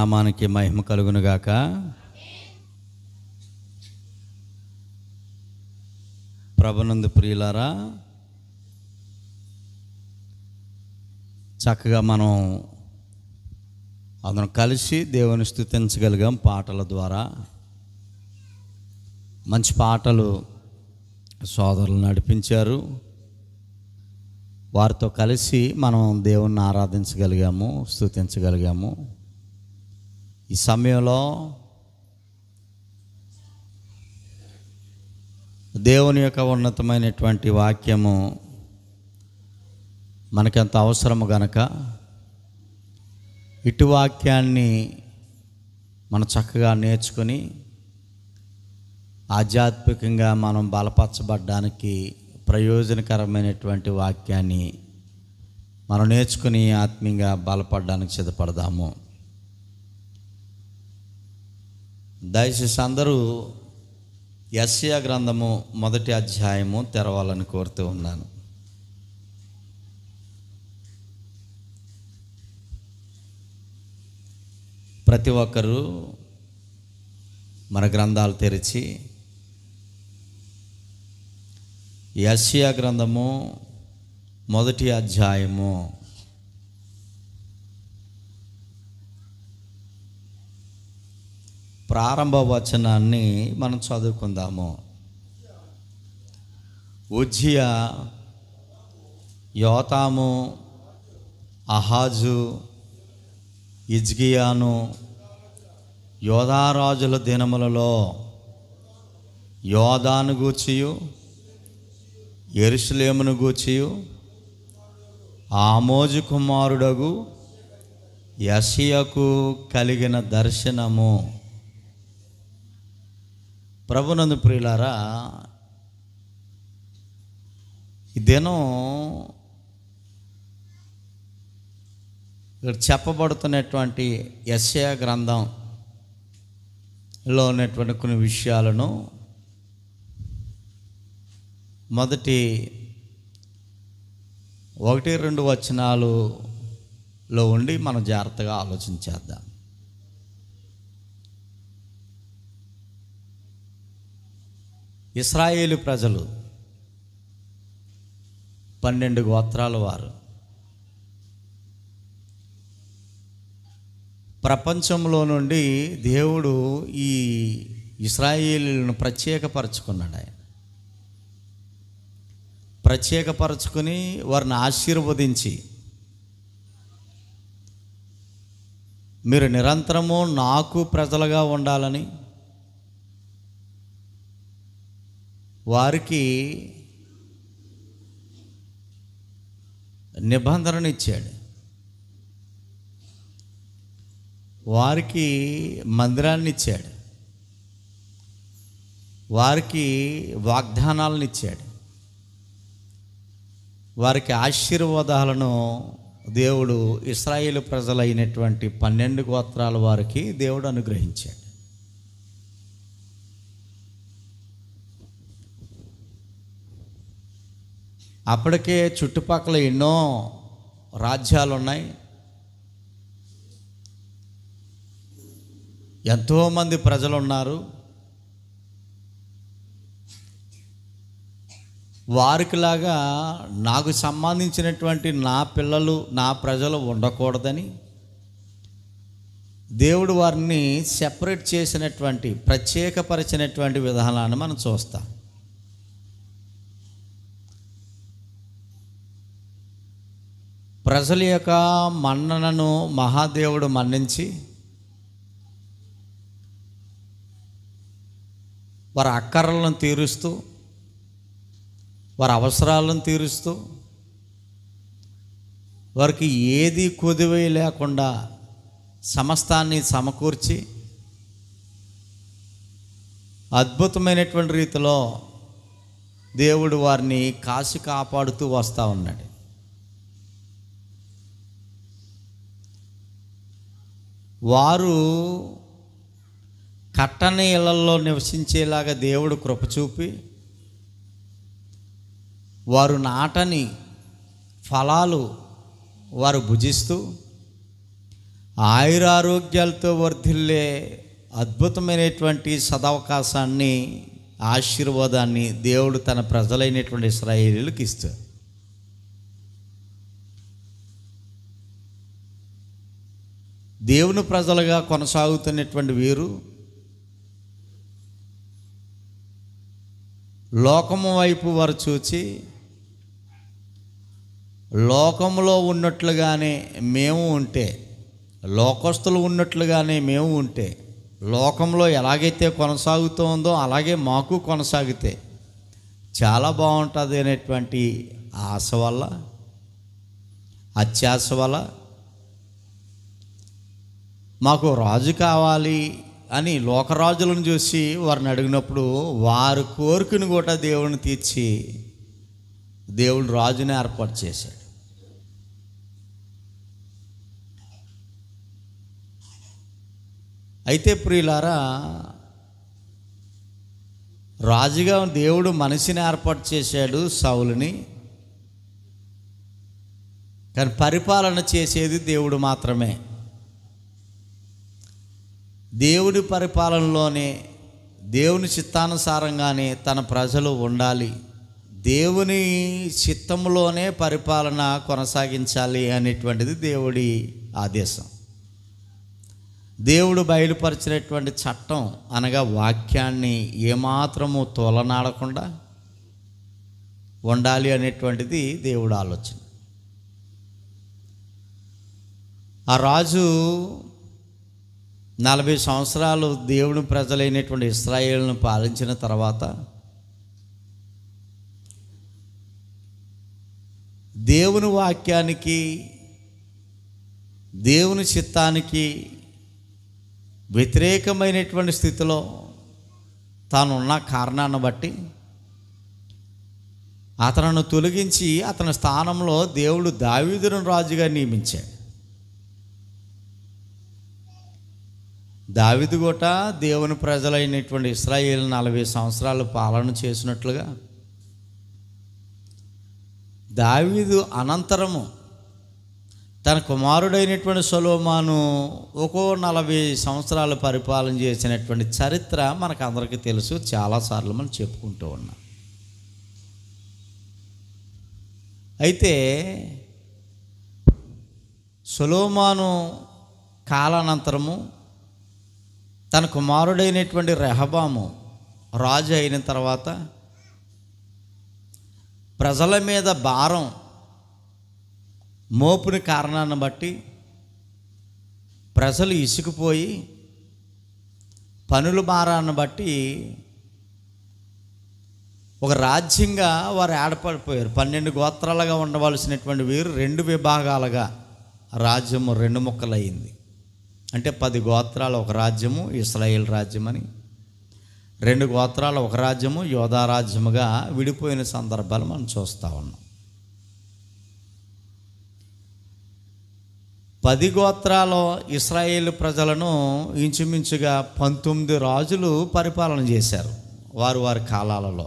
నామానికి మహిమ కలుగునుగాక. ప్రభునందు ప్రియులారా, చక్కగా మనం అందరం కలిసి దేవుని స్తుతించగలిగాం. పాటల ద్వారా మంచి పాటలు సోదరులు నడిపించారు. వారితో కలిసి మనం దేవుణ్ణి ఆరాధించగలిగాము, స్తుతించగలిగాము. ఈ సమయంలో దేవుని యొక్క ఉన్నతమైనటువంటి వాక్యము మనకెంత అవసరము గనక ఇటు వాక్యాన్ని మనం చక్కగా నేర్చుకొని ఆధ్యాత్మికంగా మనం బలపరచబడ్డానికి ప్రయోజనకరమైనటువంటి వాక్యాన్ని మనం నేర్చుకుని ఆత్మీయంగా బలపడడానికి సిద్ధపడదాము. దయచేసి అందరూ యెషయా గ్రంథము 1వ అధ్యాయము తెరవాలని కోరుతూ ఉన్నాను. ప్రతి ఒక్కరూ మన గ్రంథాలు తెరిచి యెషయా గ్రంథము 1వ అధ్యాయము ప్రారంభ వచనాన్ని మనం చదువుకుందాము. ఉజ్జియా, యోతాము, అహాజు, హిజ్కియాను యోధారాజుల దినములలో యోధాను గూర్చియు యెరూషలేమును గూర్చియు ఆమోజు కుమారుడగు యెషయాకు కలిగిన దర్శనము. ప్రభునందు ప్రియులారా, ఈ దినం ఇక్కడ చెప్పబడుతున్నటువంటి యెషయా గ్రంథంలో ఉన్నటువంటి కొన్ని విషయాలను మొదటి 1-2 వచనాలలో ఉండి మనం జాగ్రత్తగా ఆలోచించేద్దాం. ఇశ్రాయేలు ప్రజలు 12 గోత్రాల వారు ప్రపంచంలో నుండి దేవుడు ఈ ఇశ్రాయేలులను ప్రత్యేకపరచుకున్నాడు. ఆయన ప్రత్యేకపరచుకుని వారిని ఆశీర్వదించి, మీరు నిరంతరము నాకు ప్రజలుగా ఉండాలని వారికి నిబంధనను ఇచ్చాడు. వారికి మందిరాన్ని ఇచ్చాడు. వారికి వాగ్దానాలను ఇచ్చాడు. వారికి ఆశీర్వాదాలను దేవుడు ఇశ్రాయేలు ప్రజలైనటువంటి 12 గోత్రాల వారికి దేవుడు అనుగ్రహించాడు. అప్పటికే చుట్టుపక్కల ఎన్నో రాజ్యాలు ఉన్నాయి. ఎంతోమంది ప్రజలు ఉన్నారు. వారికిలాగా నాకు సంబంధించినటువంటి నా పిల్లలు, నా ప్రజలు ఉండకూడదని దేవుడు వారిని సెపరేట్ చేసినటువంటి, ప్రత్యేకపరిచినటువంటి విధానాన్ని మనం చూస్తాం. ప్రజల యొక్క మన్ననను మహాదేవుడు మన్నించి వారి అక్కరలను తీరుస్తూ, వారి అవసరాలను తీరుస్తూ, వారికి ఏది కొదువై లేకుండా సమస్తాన్ని సమకూర్చి అద్భుతమైనటువంటి రీతిలో దేవుడు వారిని కాసి కాపాడుతూ వస్తూ ఉన్నాడు. వారు కట్టని ఇళ్లలో నివసించేలాగా దేవుడు కృప చూపి, వారు నాటని ఫలాలు వారు భుజిస్తూ ఆయురారోగ్యాలతో వర్ధిల్లే అద్భుతమైనటువంటి సదవకాశాన్ని, ఆశీర్వాదాన్ని దేవుడు తన ప్రజలైనటువంటి ఇశ్రాయేలీయులకు ఇస్తాడు. దేవుని ప్రజలుగా కొనసాగుతున్నటువంటి వీరు లోకము వైపు వారు చూచి, లోకములో ఉన్నట్లుగానే మేము ఉంటే, లోకస్తులు ఉన్నట్లుగానే మేము ఉంటే, లోకంలో ఎలాగైతే కొనసాగుతుందో అలాగే మాకు కొనసాగితే చాలా బాగుంటుంది అనేటువంటి ఆశ వల్ల, అత్యాశ వల్ల మాకు రాజు కావాలి అని లోకరాజులను చూసి వారిని అడిగినప్పుడు వారి కోరికను కూడా దేవుని తీర్చి దేవుడు రాజుని ఏర్పాటు చేశాడు. అయితే ప్రియులారా, రాజుగా దేవుడు మనిషిని ఏర్పాటు చేశాడు, సౌలుని. కానీ పరిపాలన చేసేది దేవుడు మాత్రమే. దేవుడి పరిపాలనలోనే, దేవుని చిత్తానుసారంగానే తన ప్రజలు ఉండాలి, దేవుని చిత్తంలోనే పరిపాలన కొనసాగించాలి అనేటువంటిది దేవుడి ఆదేశం. దేవుడు బయలుపరిచినటువంటి చట్టం అనగా వాక్యాన్ని ఏమాత్రము తోలనాడకుండా ఉండాలి అనేటువంటిది దేవుడు ఆలోచన. ఆ రాజు 40 సంవత్సరాలు దేవుని ప్రజలైనటువంటి ఇశ్రాయేలును పాలించిన తర్వాత దేవుని వాక్యానికి, దేవుని చిత్తానికి వ్యతిరేకమైనటువంటి స్థితిలో తానున్న కారణాన్ని బట్టి అతను తొలగించి అతని స్థానంలో దేవుడు దావీదును రాజుగా నియమించాడు. దావీదు కూడా దేవుని ప్రజలైనటువంటి ఇశ్రాయేలు 40 సంవత్సరాలు పాలన చేసినట్లుగా దావీదు అనంతరము తన కుమారుడైనటువంటి సొలొమోను 40 సంవత్సరాలు పరిపాలన చేసినటువంటి చరిత్ర మనకు అందరికీ తెలుసు. చాలాసార్లు మనం చెప్పుకుంటూ ఉన్నాం. అయితే సొలొమోను కాలానంతరము తన కుమారుడైనటువంటి రెహబాము రాజు అయిన తర్వాత ప్రజల మీద భారం మోపుని కారణాన్ని బట్టి ప్రజలు ఇసుకుపోయి పనుల భారాన్ని బట్టి ఒక రాజ్యంగా వారు ఏర్పడిపోయారు. 12 గోత్రాలుగా ఉండవలసినటువంటి వీరు 2 విభాగాలుగా రాజ్యము 2 ముక్కలయ్యింది. అంటే 10 గోత్రాలు ఒక రాజ్యము ఇశ్రాయేల్ రాజ్యమని, 2 గోత్రాలు ఒక రాజ్యము యోధా రాజ్యముగా విడిపోయిన సందర్భాలు మనం చూస్తూ ఉన్నాం. 10 గోత్రాల ఇశ్రాయేలు ప్రజలను ఇంచుమించుగా 19 రాజులు పరిపాలన చేశారు వారి వారి కాలాలలో.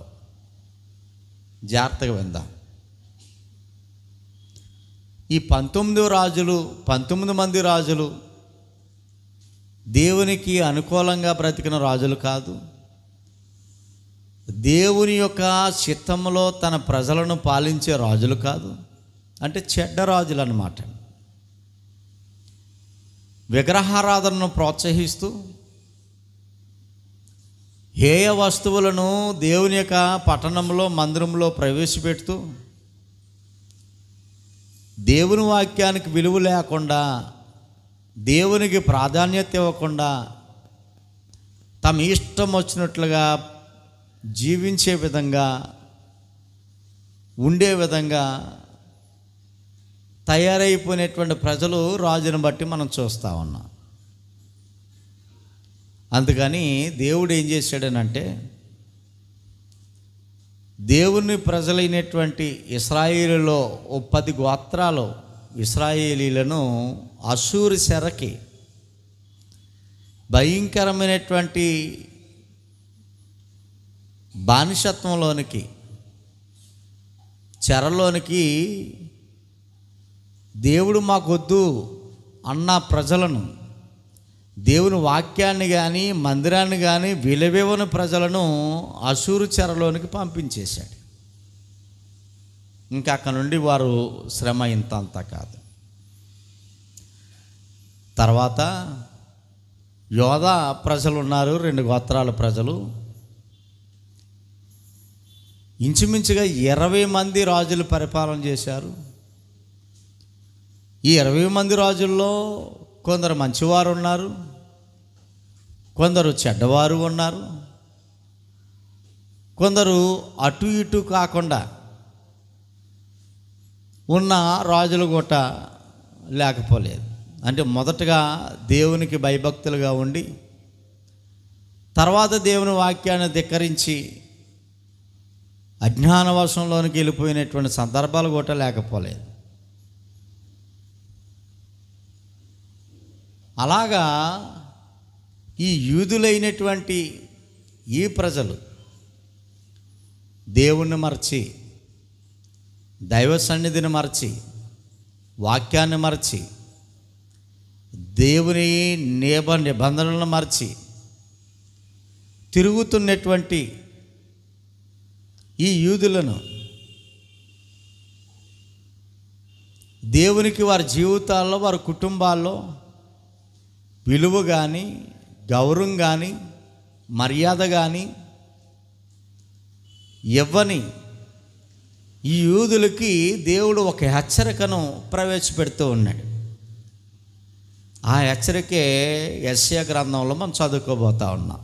జాగ్రత్తగా విందాం. ఈ 19 మంది రాజులు దేవునికి అనుకూలంగా బ్రతికిన రాజులు కాదు. దేవుని యొక్క చిత్తంలో తన ప్రజలను పాలించే రాజులు కాదు. అంటే చెడ్డ రాజులు అన్నమాట. విగ్రహారాధనను ప్రోత్సహిస్తూ హేయ వస్తువులను దేవుని యొక్క పట్టణంలో, మందిరంలో ప్రవేశపెడుతూ దేవుని వాక్యానికి విలువ లేకుండా, దేవునికి ప్రాధాన్యత ఇవ్వకుండా తమ ఇష్టం వచ్చినట్లుగా జీవించే విధంగా, ఉండే విధంగా తయారైపోయినటువంటి ప్రజలు రాజును బట్టి మనం చూస్తూ ఉన్నాం. అందుకని దేవుడు ఏం చేశాడనంటే, దేవుని ప్రజలైనటువంటి ఇశ్రాయేలులో 10 గోత్రాలు ఇశ్రాయేలీలను అష్షూరు చెరకి, భయంకరమైనటువంటి బానిసత్వంలోనికి, చెరలోనికి దేవుడు మాకొద్దు అన్న ప్రజలను, దేవుని వాక్యాన్ని కానీ మందిరాన్ని కానీ విలువివ్వని ప్రజలను అషూరు చెరలోనికి పంపించేశాడు. ఇంకా అక్కడ నుండి వారు శ్రమ ఇంతంతా కాదు. తర్వాత యోధా ప్రజలు ఉన్నారు, 2 గోత్రాల ప్రజలు. ఇంచుమించుగా 20 మంది రాజులు పరిపాలన చేశారు. ఈ 20 మంది రాజుల్లో కొందరు మంచివారు ఉన్నారు, కొందరు చెడ్డవారు ఉన్నారు, కొందరు అటు ఇటు కాకుండా ఉన్న రాజులు గొట్ట లేకపోలేదు. అంటే మొదటగా దేవునికి భయభక్తులుగా ఉండి తర్వాత దేవుని వాక్యాన్ని ధిక్కరించి అజ్ఞానవశంలోనికి వెళ్ళిపోయినటువంటి సందర్భాలు గొట్ట లేకపోలేదు. అలాగా ఈ యూదులైనటువంటి ఈ ప్రజలు దేవుణ్ణి మరచి, దైవ సన్నిధిని మరచి, వాక్యాన్ని మరచి, దేవుని నిబంధనలను మరచి తిరుగుతున్నటువంటి ఈ యూదులను దేవునికి వారి జీవితాల్లో, వారి కుటుంబాల్లో విలువ కానీ, గౌరవం కానీ, మర్యాద కానీ ఇవ్వని ఈ యూదులకి దేవుడు ఒక హెచ్చరికను ప్రవేశపెడుతూ ఉన్నాడు. ఆ హెచ్చరికే యెషయా గ్రంథంలో మనం చదువుకోబోతా ఉన్నాం.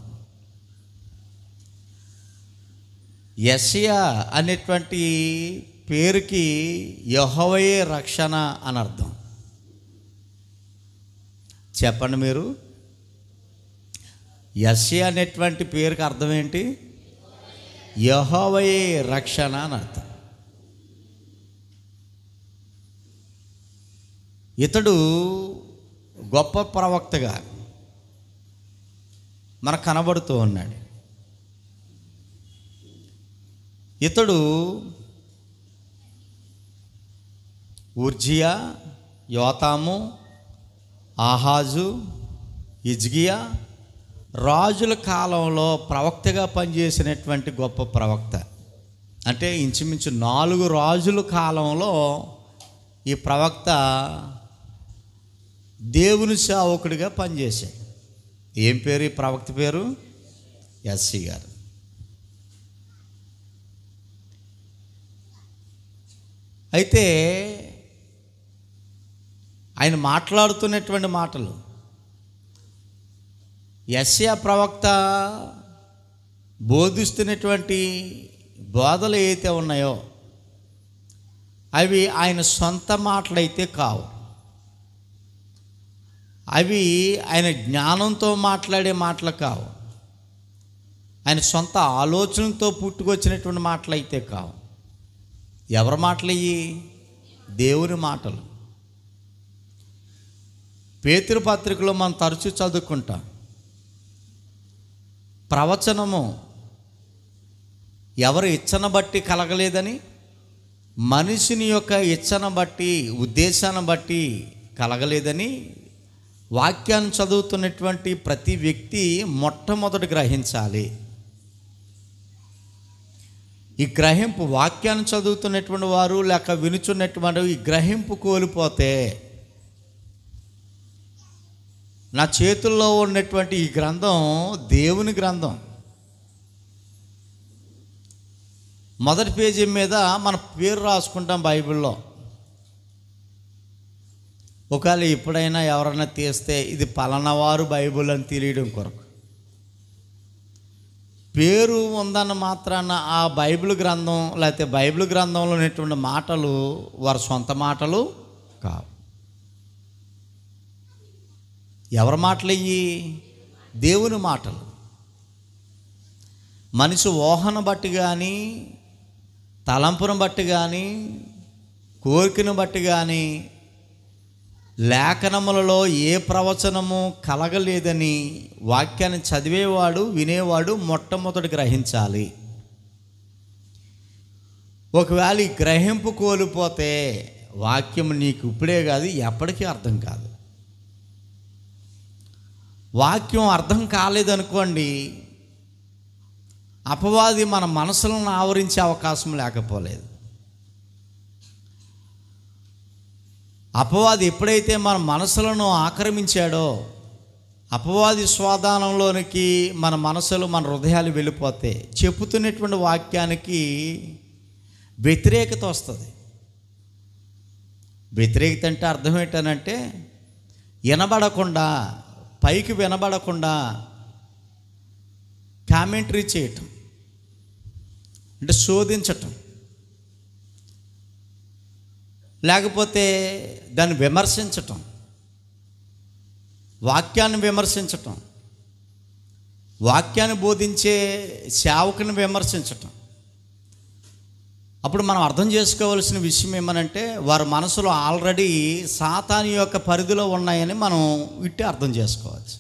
యెషయా అనేటువంటి పేరుకి యెహోవాయే రక్షణ అని అర్థం. చెప్పండి మీరు, యెషయా అనేటువంటి పేరుకి అర్థం ఏంటి? యెహోవాయే రక్షణ అని అర్థం. ఇతడు గొప్ప ప్రవక్తగా మనకు కనబడుతూ ఉన్నాడు. ఇతడు ఉజ్జియా, యోతాము, ఆహాజు, హిజ్కియా రాజుల కాలంలో ప్రవక్తగా పనిచేసినటువంటి గొప్ప ప్రవక్త. అంటే ఇంచుమించు 4 రాజుల కాలంలో ఈ ప్రవక్త దేవుని సేవకుడిగా పనిచేశాడు. ఏం పేరు ఈ ప్రవక్త పేరు? యెషయా గారు. అయితే ఆయన మాట్లాడుతున్నటువంటి మాటలు, యెషయా ప్రవక్త బోధిస్తున్నటువంటి బోధలు ఏవైతే ఉన్నాయో అవి ఆయన సొంత మాటలైతే కావు. అవి ఆయన జ్ఞానంతో మాట్లాడే మాటలు కావు. ఆయన సొంత ఆలోచనతో పుట్టుకొచ్చినటువంటి మాటలు అయితే కావు. ఎవరి మాటలు ఇవి? దేవుని మాటలు. పేతురు పత్రికలో మనం తరచూ చదువుకుంటాం, ప్రవచనము ఎవరి ఇచ్చను బట్టి కలగలేదని, మనిషిని యొక్క ఇచ్చను బట్టి, ఉద్దేశాన్ని బట్టి కలగలేదని వాక్యాన్ని చదువుతున్నటువంటి ప్రతి వ్యక్తి మొట్టమొదటి గ్రహించాలి. ఈ గ్రహింపు, వాక్యాన్ని చదువుతున్నటువంటి వారు లేక వినుచున్నటువంటి ఈ గ్రహింపు కోల్పోతే, నా చేతుల్లో ఉన్నటువంటి ఈ గ్రంథం దేవుని గ్రంథం, మొదటి పేజీ మీద మన పేరు రాసుకుంటాం బైబిల్లో. ఒకవేళ ఎప్పుడైనా ఎవరైనా తీస్తే ఇది పలానావారు బైబిల్ అని తెలియడం కొరకు, పేరు ఉందన్న మాత్రాన ఆ బైబిల్ గ్రంథం లేకపోతే బైబిల్ గ్రంథంలో ఉన్నటువంటి మాటలు వారి సొంత మాటలు కావు. ఎవరి మాటలు ఇవి? దేవుని మాటలు. మనిషి ఊహను బట్టి కానీ, తలంపును బట్టి కానీ, కోరికను బట్టి కానీ లేఖనములలో ఏ ప్రవచనము కలగలేదని వాక్యాన్ని చదివేవాడు, వినేవాడు మొట్టమొదటి గ్రహించాలి. ఒకవేళ ఈ గ్రహింపు కోల్పోతే వాక్యం నీకు ఇప్పుడే కాదు ఎప్పటికీ అర్థం కాదు. వాక్యం అర్థం కాలేదనుకోండి, అపవాది మన మనసులను ఆవరించే అవకాశం లేకపోలేదు. అపవాది ఎప్పుడైతే మన మనసులను ఆక్రమించాడో, అపవాది స్వాధీనంలోనికి మన మనసులు, మన హృదయాలు వెళ్ళిపోతే చెప్పుతున్నటువంటి వాక్యానికి వ్యతిరేకత వస్తుంది. వ్యతిరేకత అంటే అర్థం ఏంటనంటే వినబడకుండా, పైకి వినబడకుండా కామెంటరీ చేయటం, అంటే శోధించటం, లేకపోతే దాన్ని విమర్శించటం, వాక్యాన్ని విమర్శించటం, వాక్యాన్ని బోధించే సేవకుని విమర్శించటం. అప్పుడు మనం అర్థం చేసుకోవాల్సిన విషయం ఏమనంటే, వారి మనసులో ఆల్రెడీ సాతాను యొక్క పరిధిలో ఉన్నాయని మనం ఇట్టే అర్థం చేసుకోవచ్చు.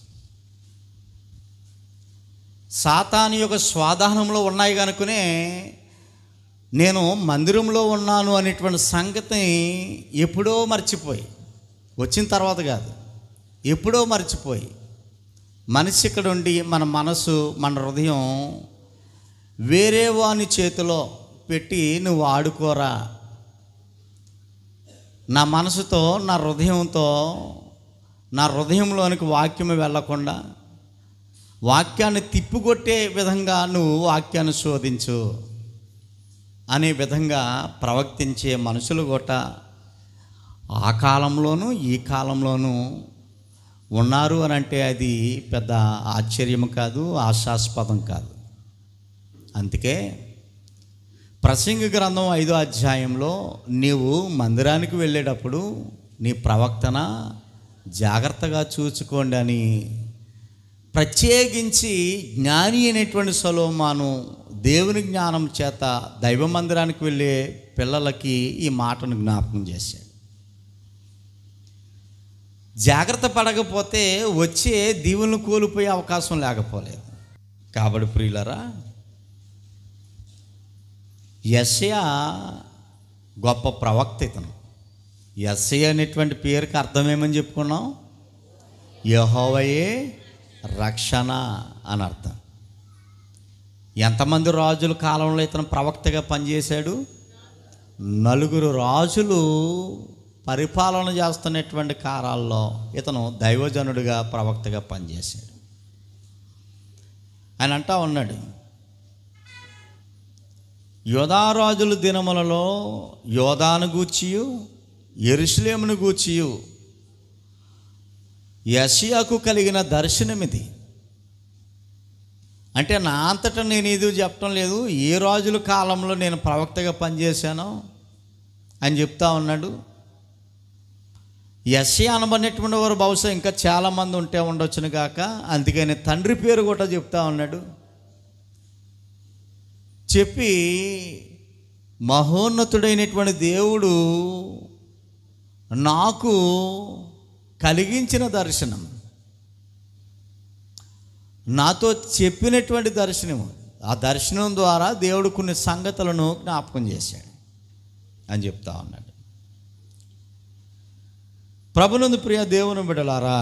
సాతాను యొక్క స్వాధీనంలో ఉన్నాయి కనుకనే నేను మందిరంలో ఉన్నాను అనేటువంటి సంగతిని ఎప్పుడో మర్చిపోయి, వచ్చిన తర్వాత కాదు, ఎప్పుడో మర్చిపోయి, మనిషి ఇక్కడ ఉండి మన మనసు, మన హృదయం వేరే వాని చేతిలో పెట్టి నువ్వు ఆడుకోరా, నా మనసుతో, నా హృదయంతో, నా హృదయంలోనికి వాక్యం వెళ్ళకుండా వాక్యాన్ని తిప్పికొట్టే విధంగా నువ్వు వాక్యాన్ని శోధించు అనే విధంగా ప్రవర్తించే మనుషులు కూడా ఆ కాలంలోనూ ఈ కాలంలోనూ ఉన్నారు అని అంటే అది పెద్ద ఆశ్చర్యం కాదు, ఆశాస్పదం కాదు. అందుకే ప్రసంగి గ్రంథం 5వ అధ్యాయంలో నీవు మందిరానికి వెళ్ళేటప్పుడు నీ ప్రవక్తన జాగ్రత్తగా చూసుకోండి అని ప్రత్యేకించి జ్ఞాని అయినటువంటి సొలొమోను దేవుని జ్ఞానం చేత దైవ మందిరానికి వెళ్ళే పిల్లలకి ఈ మాటను జ్ఞాపకం చేశాడు. జాగ్రత్త పడకపోతే వచ్చే దీవులను కోల్పోయే అవకాశం లేకపోలేదు. కాబట్టి ప్రియులరా, యెషయా గొప్ప ప్రవక్త. ఇతను యెషయా అనేటువంటి పేరుకి అర్థమేమని చెప్పుకున్నాం? యెహోవాయే రక్షణ అని అర్థం. ఎంతమంది రాజుల కాలంలో ఇతను ప్రవక్తగా పనిచేశాడు? 4 రాజులు పరిపాలన చేస్తున్నటువంటి కాలాల్లో ఇతను దైవజనుడిగా, ప్రవక్తగా పనిచేశాడు. ఆయన అంటా ఉన్నాడు, యోధారాజుల దినములలో యోధాను గూర్చియు యెరూషలేమును గూర్చియు యెషయాకు కలిగిన దర్శనం ఇది. అంటే నా అంతటా నేను ఇది చెప్పడం లేదు, ఏ రాజుల కాలంలో నేను ప్రవక్తగా పనిచేశానో అని చెప్తా ఉన్నాడు. యెషయా అనబడినటువంటి వారు బహుశా ఇంకా చాలామంది ఉంటే ఉండొచ్చును కాక, అందుకని తండ్రి పేరు కూడా చెప్తా ఉన్నాడు. చెప్పి మహోన్నతుడైనటువంటి దేవుడు నాకు కలిగించిన దర్శనం, నాతో చెప్పినటువంటి దర్శనము, ఆ దర్శనం ద్వారా దేవుడు కొన్ని సంగతులను జ్ఞాపకం చేశాడు అని చెప్తా ఉన్నాడు. ప్రభునందు ప్రియ దేవుని బిడ్డలారా,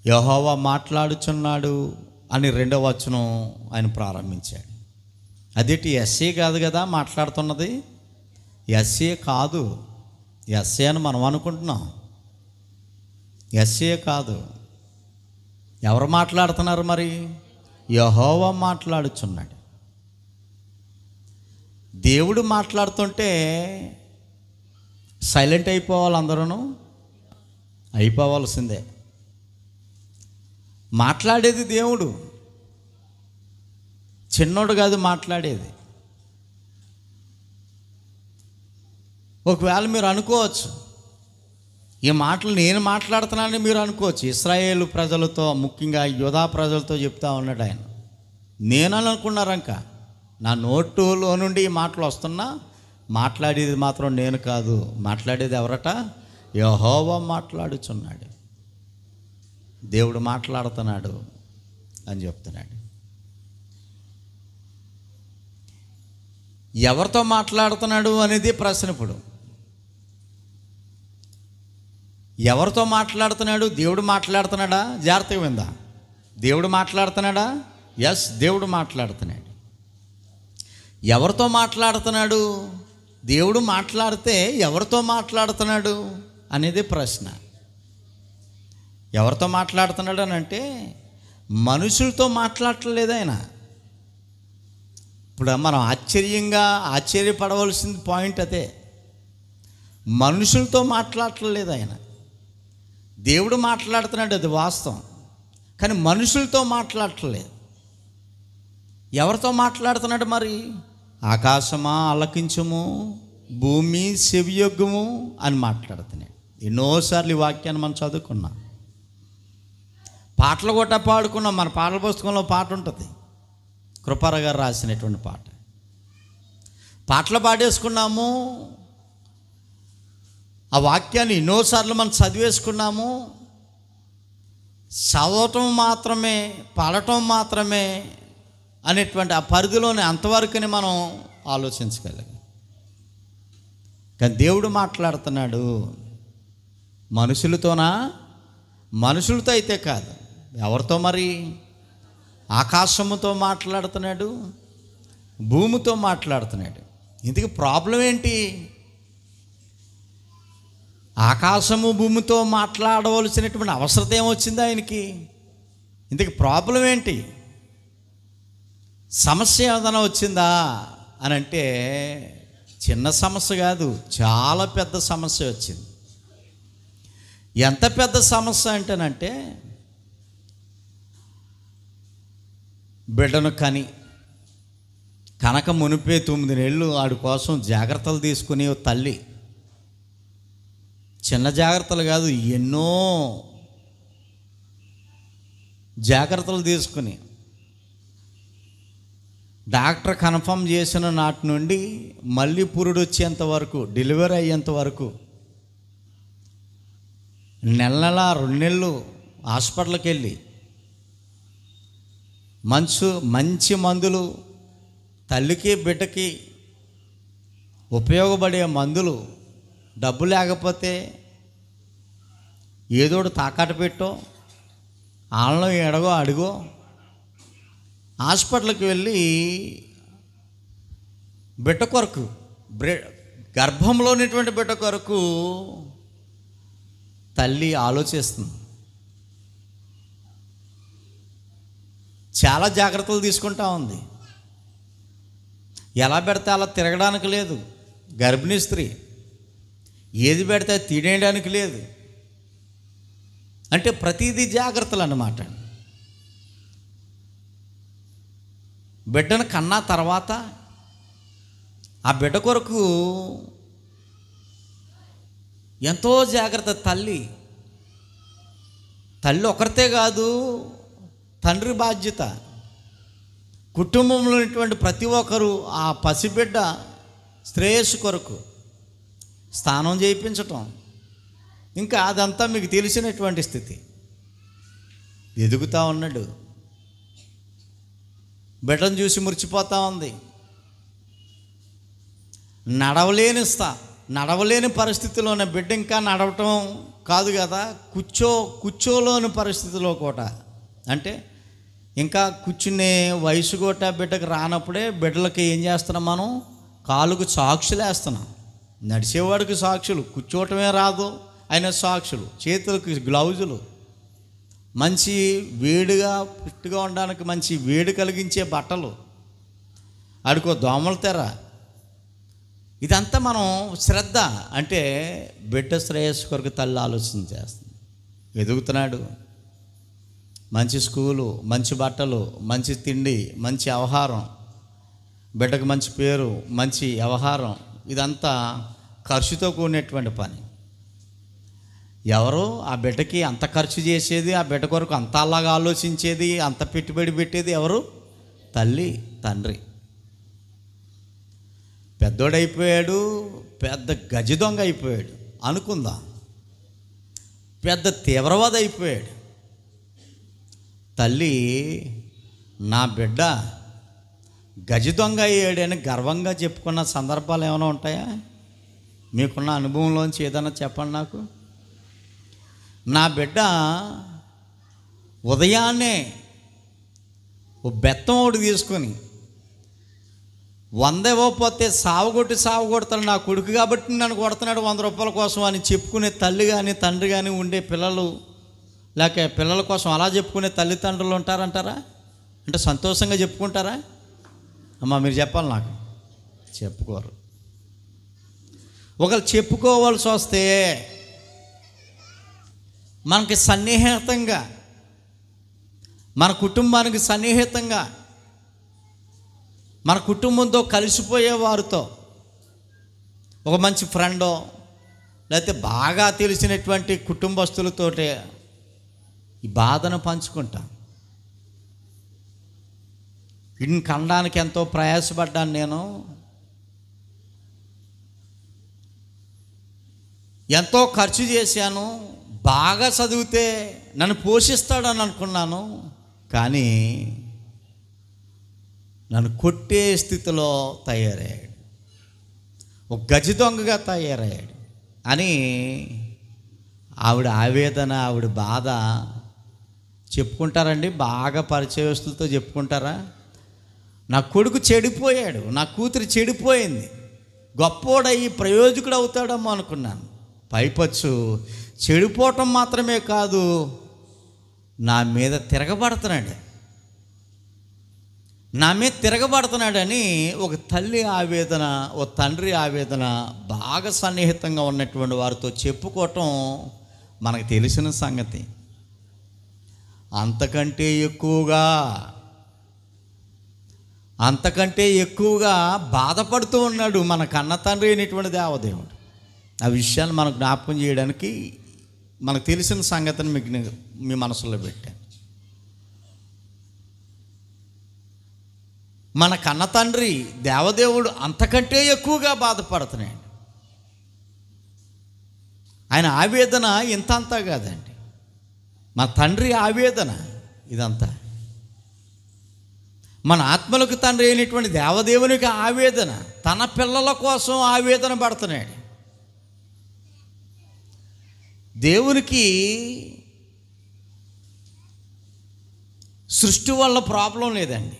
యెహోవా మాట్లాడుచున్నాడు అని 2వ వచనం ఆయన ప్రారంభించాడు. అదేంటి, యెషయా కాదు కదా మాట్లాడుతున్నది? యెషయా కాదు, యెషయా అని మనం అనుకుంటున్నాం. యెషయా కాదు. ఎవరు మాట్లాడుతున్నారు మరి? యెహోవా మాట్లాడుచున్నాడు. దేవుడు మాట్లాడుతుంటే సైలెంట్ అయిపోవాలి, అందరూ అయిపోవాల్సిందే. మాట్లాడేది దేవుడు, చిన్నోడు కాదు మాట్లాడేది. ఒకవేళ మీరు అనుకోవచ్చు, ఈ మాటలు నేను మాట్లాడుతున్నానని మీరు అనుకోవచ్చు. ఇశ్రాయేలు ప్రజలతో, ముఖ్యంగా యూదా ప్రజలతో చెప్తా ఉన్నాడు ఆయన. నేనని అనుకున్నారంక, నా నోటులో నుండి ఈ మాటలు వస్తున్నా, మాట్లాడేది మాత్రం నేను కాదు, మాట్లాడేది ఎవరట? యెహోవా మాట్లాడుచున్నాడు, దేవుడు మాట్లాడుతున్నాడు అని చెప్తున్నాడు. ఎవరితో మాట్లాడుతున్నాడు అనేది ప్రశ్న. ఇప్పుడు ఎవరితో మాట్లాడుతున్నాడు? దేవుడు మాట్లాడుతున్నాడా? జాగ్రత్తగా విందా. దేవుడు మాట్లాడుతున్నాడా? ఎస్, దేవుడు మాట్లాడుతున్నాడు. ఎవరితో మాట్లాడుతున్నాడు? దేవుడు మాట్లాడితే ఎవరితో మాట్లాడుతున్నాడు అనేది ప్రశ్న. ఎవరితో మాట్లాడుతున్నాడు అని అంటే మనుషులతో మాట్లాడట్లేదు ఆయన. ఇప్పుడు మనం ఆశ్చర్యపడవలసిన పాయింట్ అదే. మనుషులతో మాట్లాడట్లేదు ఆయన. దేవుడు మాట్లాడుతున్నాడు, అది వాస్తవం. కానీ మనుషులతో మాట్లాడట్లేదు. ఎవరితో మాట్లాడుతున్నాడు మరి? ఆకాశమా ఆలకించుము, భూమి చెవియొగ్గుము అని మాట్లాడుతున్నాడు. ఎన్నోసార్లు ఈ వాక్యాన్ని మనం చదువుకున్నాం, పాటలు కూడా పాడుకున్నాం. మన పాటల పుస్తకంలో పాట ఉంటుంది, కృపారావు గారు రాసినటువంటి పాట. పాటలు పాడేసుకున్నాము, ఆ వాక్యాన్ని ఎన్నోసార్లు మనం చదివేసుకున్నాము. చదవటం మాత్రమే, పాడటం మాత్రమే అనేటువంటి ఆ పరిధిలోనే అంతవరకుని మనం ఆలోచించగలిగాం. కానీ దేవుడు మాట్లాడుతున్నాడు. మనుషులతోనా? మనుషులతో అయితే కాదు. ఎవరితో మరి? ఆకాశముతో మాట్లాడుతున్నాడు, భూమితో మాట్లాడుతున్నాడు. ఇందుకు ప్రాబ్లం ఏంటి? ఆకాశము భూమితో మాట్లాడవలసినటువంటి అవసరం ఏమొచ్చింది ఆయనకి? ఇందుకు ప్రాబ్లం ఏంటి? సమస్య ఏదైనా వచ్చిందా అని అంటే చిన్న సమస్య కాదు, చాలా పెద్ద సమస్య వచ్చింది. ఎంత పెద్ద సమస్య అంటేనంటే, బిడ్డను కనక మునిపే 9 నెలలు ఆడి కోసం జాగ్రత్తలు తీసుకుని తల్లి, చిన్న జాగ్రత్తలు కాదు, ఎన్నో జాగ్రత్తలు తీసుకుని డాక్టర్ కన్ఫర్మ్ చేసిన నాటి నుండి మళ్ళీ పురుడు వచ్చేంత వరకు, డెలివరీ అయ్యేంత వరకు నెల 2 నెలలు హాస్పిటల్కి వెళ్ళి మంచి మందులు, తల్లికి బిడ్డకి ఉపయోగపడే మందులు, డబ్బు లేకపోతే ఏదోడు తాకట్టు పెట్టో, ఆళ్ళలో ఎడగో అడుగో హాస్పిటల్కి వెళ్ళి బిడ్డ కొరకు, గర్భంలో ఉన్నటువంటి బిడ్డ కొరకు తల్లి ఆలోచిస్తుంది. చాలా జాగ్రత్తలు తీసుకుంటా ఉంది. ఎలా పెడితే అలా తిరగడానికి లేదు. గర్భిణీ స్త్రీ ఏది పెడితే తినేయడానికి లేదు. అంటే ప్రతిదీ జాగ్రత్తలు అన్నమాట. బిడ్డను కన్నా తర్వాత ఆ బిడ్డ కొరకు ఎంతో జాగ్రత్త. తల్లి ఒకరితే కాదు, తండ్రి బాధ్యత. కుటుంబంలో ఉన్నటువంటి ప్రతి ఒక్కరూ ఆ పసిబిడ్డ శ్రేయస్సు కొరకు స్నానం చేయించటం, ఇంకా అదంతా మీకు తెలిసినటువంటి స్థితి. ఎదుగుతూ ఉన్నాడు, బిడ్డను చూసి మురిచిపోతూ ఉంది. నడవలేని పరిస్థితిలోనే బిడ్డ, ఇంకా నడవటం కాదు కదా, కూర్చోలోని పరిస్థితిలో కూడా, అంటే ఇంకా కూర్చునే వయసు కూడా బిడ్డకు రానప్పుడే బిడ్డలకి ఏం చేస్తున్నాం మనం? కాలుకు సాక్షులు వేస్తున్నాం. నడిచేవాడికి సాక్షులు, కూర్చోవటమే రాదు అయిన సాక్షులు, చేతులకు గ్లౌజులు, మంచి వేడిగా పుట్టుగా ఉండడానికి మంచి వేడి కలిగించే బట్టలు, ఆడికో దోమల తెర. ఇదంతా మనం శ్రద్ధ. అంటే బిడ్డ శ్రేయస్సు కొరకు తల్లి ఆలోచన చేస్తుంది. ఎదుగుతున్నాడు, మంచి స్కూలు, మంచి బట్టలు, మంచి తిండి, మంచి ఆహారం, బిడ్డకు మంచి పేరు, మంచి వ్యవహారం, ఇదంతా ఖర్చుతో కూడినటువంటి పని. ఎవరు ఆ బిడ్డకి అంత ఖర్చు చేసేది, ఆ బిడ్డ కొరకు అంత అలాగా ఆలోచించేది, అంత పెట్టుబడి పెట్టేది ఎవరు? తల్లి, తండ్రి. పెద్దోడైపోయాడు, పెద్ద గజ దొంగ అయిపోయాడు అనుకుందాం, పెద్ద తీవ్రవాది అయిపోయాడు. తల్లి, నా బిడ్డ గజ దొంగ అయ్యాడని గర్వంగా చెప్పుకున్న సందర్భాలు ఏమైనా ఉంటాయా? మీకున్న అనుభవంలోంచి ఏదైనా చెప్పండి నాకు. నా బిడ్డ ఉదయాన్నే ఓ బెత్తం ఒకటి తీసుకొని 100 ఇవ్వకపోతే సావగొడతాడు, నా కొడుకు కాబట్టి నన్ను కొడుతున్నాడు 100 రూపాయల కోసం అని చెప్పుకునే తల్లి కానీ తండ్రి కానీ ఉండే పిల్లలు, లేక పిల్లల కోసం అలా చెప్పుకునే తల్లిదండ్రులు ఉంటారంటారా? అంటే సంతోషంగా చెప్పుకుంటారా? అమ్మా మీరు చెప్పాలి, నాకు చెప్పుకోరు. ఒకరు చెప్పుకోవాల్సి వస్తే మనకి సన్నిహితంగా, మన కుటుంబానికి సన్నిహితంగా, మన కుటుంబంతో కలిసిపోయే వారితో, ఒక మంచి ఫ్రెండో లేకపోతే బాగా తెలిసినటువంటి కుటుంబస్తులతోటే ఈ బాధను పంచుకుంటాం. వీటిని కనడానికి ఎంతో ప్రయాసపడ్డాను నేను, ఎంతో ఖర్చు చేశాను, బాగా చదివితే నన్ను పోషిస్తాడని అనుకున్నాను, కానీ నన్ను కొట్టే స్థితిలో తయారయ్యాడు, ఒక గజి దొంగగా తయారయ్యాడు అని ఆవిడ ఆవేదన, ఆవిడ బాధ చెప్పుకుంటారండి. బాగా పరిచయస్తులతో చెప్పుకుంటారా? నా కొడుకు చెడిపోయాడు, నా కూతురు చెడిపోయింది, గొప్పోడయ్యి ప్రయోజకుడు అవుతాడేమో అనుకున్నాను. పైపచ్చు చెడిపోవటం మాత్రమే కాదు, నా మీద తిరగబడుతున్నాడని ఒక తల్లి ఆవేదన, ఒక తండ్రి ఆవేదన బాగా సన్నిహితంగా ఉన్నటువంటి వారితో చెప్పుకోవటం మనకు తెలిసిన సంగతి. అంతకంటే ఎక్కువగా బాధపడుతూ ఉన్నాడు మన కన్న తండ్రి అయినటువంటి దేవదేవుడు. ఆ విషయాన్ని మనకు జ్ఞాపకం చేయడానికి మనకు తెలిసిన సంగతిని మీకు మీ మనసులో పెట్టాను. మన కన్న తండ్రి దేవదేవుడు అంతకంటే ఎక్కువగా బాధపడుతున్నాడు. ఆయన ఆవేదన ఇంతంతా కాదండి, మా తండ్రి ఆవేదన ఇదంతా. మన ఆత్మలకు తండ్రి అయినటువంటి దేవదేవునికి ఆవేదన, తన పిల్లల కోసం ఆవేదన పడుతున్నాడు. దేవునికి సృష్టి వల్ల ప్రాబ్లం లేదండి,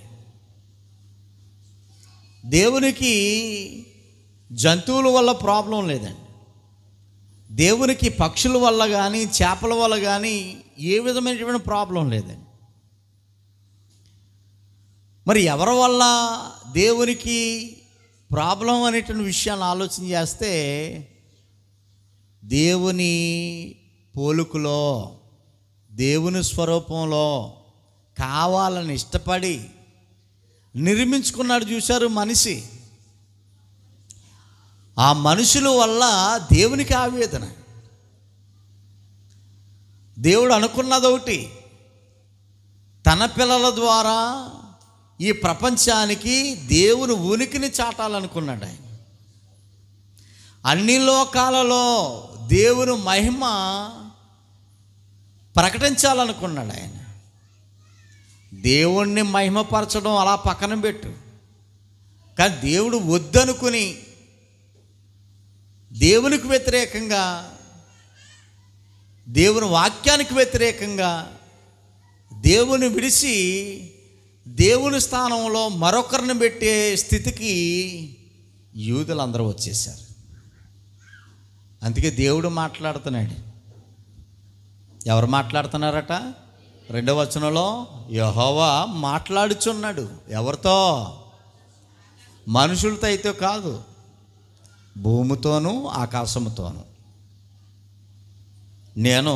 దేవునికి జంతువుల వల్ల ప్రాబ్లం లేదండి, దేవునికి పక్షుల వల్ల కానీ చేపల వల్ల కానీ ఏ విధమైనటువంటి ప్రాబ్లం లేదండి. మరి ఎవరి వల్ల దేవునికి ప్రాబ్లం అనేటువంటి విషయాన్ని ఆలోచన చేస్తే, దేవుని పోలుకులో, దేవుని స్వరూపంలో కావాలని ఇష్టపడి నిర్మించుకున్నాడు. చూశారు మనిషి, ఆ మనుషుల వల్ల దేవునికి ఆవేదన. దేవుడు అనుకున్నదొకటి, తన పిల్లల ద్వారా ఈ ప్రపంచానికి దేవుని ఉనికిని చాటాలనుకున్నాడు. ఆయన అన్ని లోకాలలో దేవుని మహిమ ప్రకటించాలనుకున్నాడు. ఆయన దేవుణ్ణి మహిమపరచడం అలా పక్కన పెట్టు, కానీ దేవుడు వద్దనుకుని దేవునికి వ్యతిరేకంగా, దేవుని వాక్యానికి వ్యతిరేకంగా దేవుని విడిచి దేవుని స్థానంలో మరొకరిని పెట్టే స్థితికి యూదులందరూ వచ్చేసారు. అందుకే దేవుడు మాట్లాడుతున్నాడు. ఎవరు మాట్లాడుతున్నారట? 2వ వచనంలో యెహోవా మాట్లాడుచున్నాడు. ఎవరితో? మనుషులతో అయితే కాదు, భూమితోనూ ఆకాశముతోనూ. నేను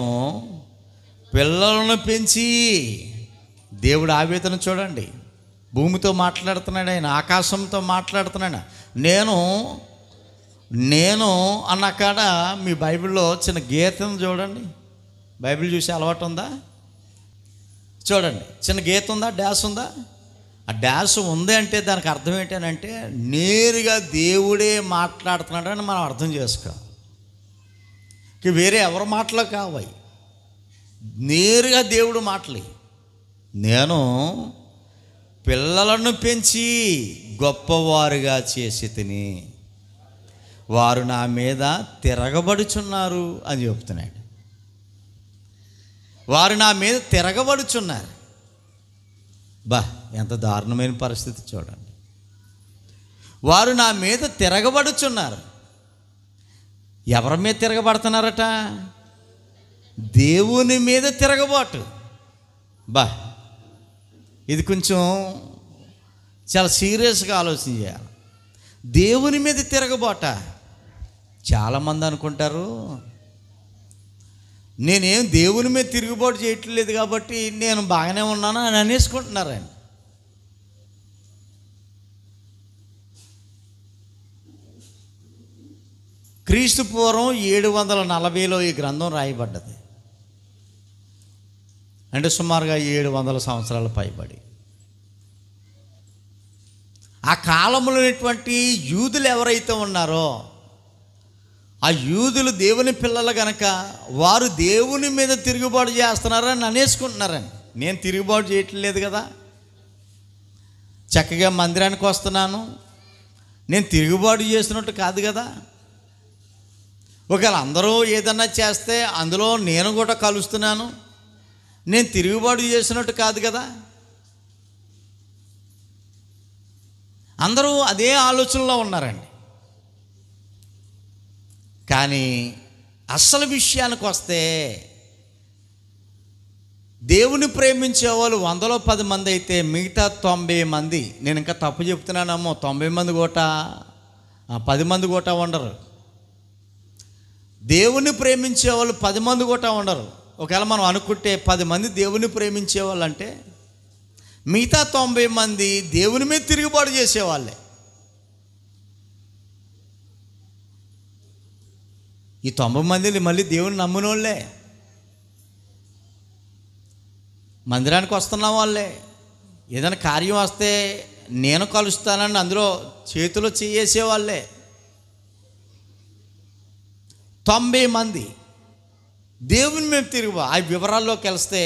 పిల్లలను పెంచి, దేవుడు ఆవేదన చూడండి, భూమితో మాట్లాడుతున్నాడు ఆయన, ఆకాశంతో మాట్లాడుతున్నాడు. నేను అన్న కాడ మీ బైబిల్లో చిన్న గీతను చూడండి. బైబిల్ చూసి అలవాటు ఉందా? చూడండి, చిన్న గీత ఉందా, డాష్ ఉందా? ఆ డాష్ ఉంది అంటే దానికి అర్థం ఏంటంటే నేరుగా దేవుడే మాట్లాడుతున్నాడని మనం అర్థం చేసుకోవాలి. వేరే ఎవరి మాటలు కావాలి, నేరుగా దేవుడు మాటలు. నేను పిల్లలను పెంచి గొప్పవారుగా చేసి తిని వారు నా మీద తిరగబడుచున్నారు అని చెప్తున్నాడు. వారు నా మీద తిరగబడుచున్నారు. బా, ఎంత దారుణమైన పరిస్థితి చూడండి. వారు నా మీద తిరగబడుచున్నారు. ఎవరి మీద తిరగబడుతున్నారట? దేవుని మీద తిరగబాటు. బా, ఇది కొంచెం చాలా సీరియస్గా ఆలోచన చేయాలి. దేవుని మీద తిరగబాట. చాలామంది అనుకుంటారు, నేనేం దేవుని మీద తిరుగుబాటు చేయట్లేదు కాబట్టి నేను బాగానే ఉన్నాను అని అనేసుకుంటున్నారండి. క్రీస్తు పూర్వం 740లో ఈ గ్రంథం రాయబడ్డది. అంటే సుమారుగా 700 సంవత్సరాల పైబడి. ఆ కాలంలో ఉన్నటువంటి యూదులు ఎవరైతే ఉన్నారో ఆ యూదులు దేవుని పిల్లలు గనక వారు దేవుని మీద తిరుగుబాటు చేస్తున్నారని అనేసుకుంటున్నారని. నేను తిరుగుబాటు చేయట్లేదు కదా, చక్కగా మందిరానికి వస్తున్నాను, నేను తిరుగుబాటు చేస్తున్నట్టు కాదు కదా. ఒకవేళ అందరూ ఏదన్నా చేస్తే అందులో నేను కూడా కలుస్తున్నాను, నేను తిరుగుబాటు చేసినట్టు కాదు కదా. అందరూ అదే ఆలోచనలో ఉన్నారండి. కానీ అసలు విషయానికి వస్తే దేవుని ప్రేమించే వాళ్ళు 100లో 10 మంది అయితే మిగతా 90 మంది, నేను ఇంకా తప్పు చెప్తున్నానమ్మో, 90 మంది కూడా 10 మంది కూడా ఉండరు. దేవుని ప్రేమించే వాళ్ళు 10 మంది కూడా ఉండరు. ఒకవేళ మనం అనుకుంటే 10 మంది దేవుని ప్రేమించే వాళ్ళు అంటే మిగతా 90 మంది దేవుని మీద తిరుగుబాటు చేసేవాళ్ళే. ఈ 90 మంది మళ్ళీ దేవుని నమ్మిన వాళ్ళే, మందిరానికి వస్తున్న వాళ్ళే. ఏదైనా కార్యం వస్తే నేను కలుస్తానని అందులో చేతిలో చేసేవాళ్ళే. 90 మంది దేవుని మీద తిరుగు. ఆ వివరాల్లోకి వెళ్తే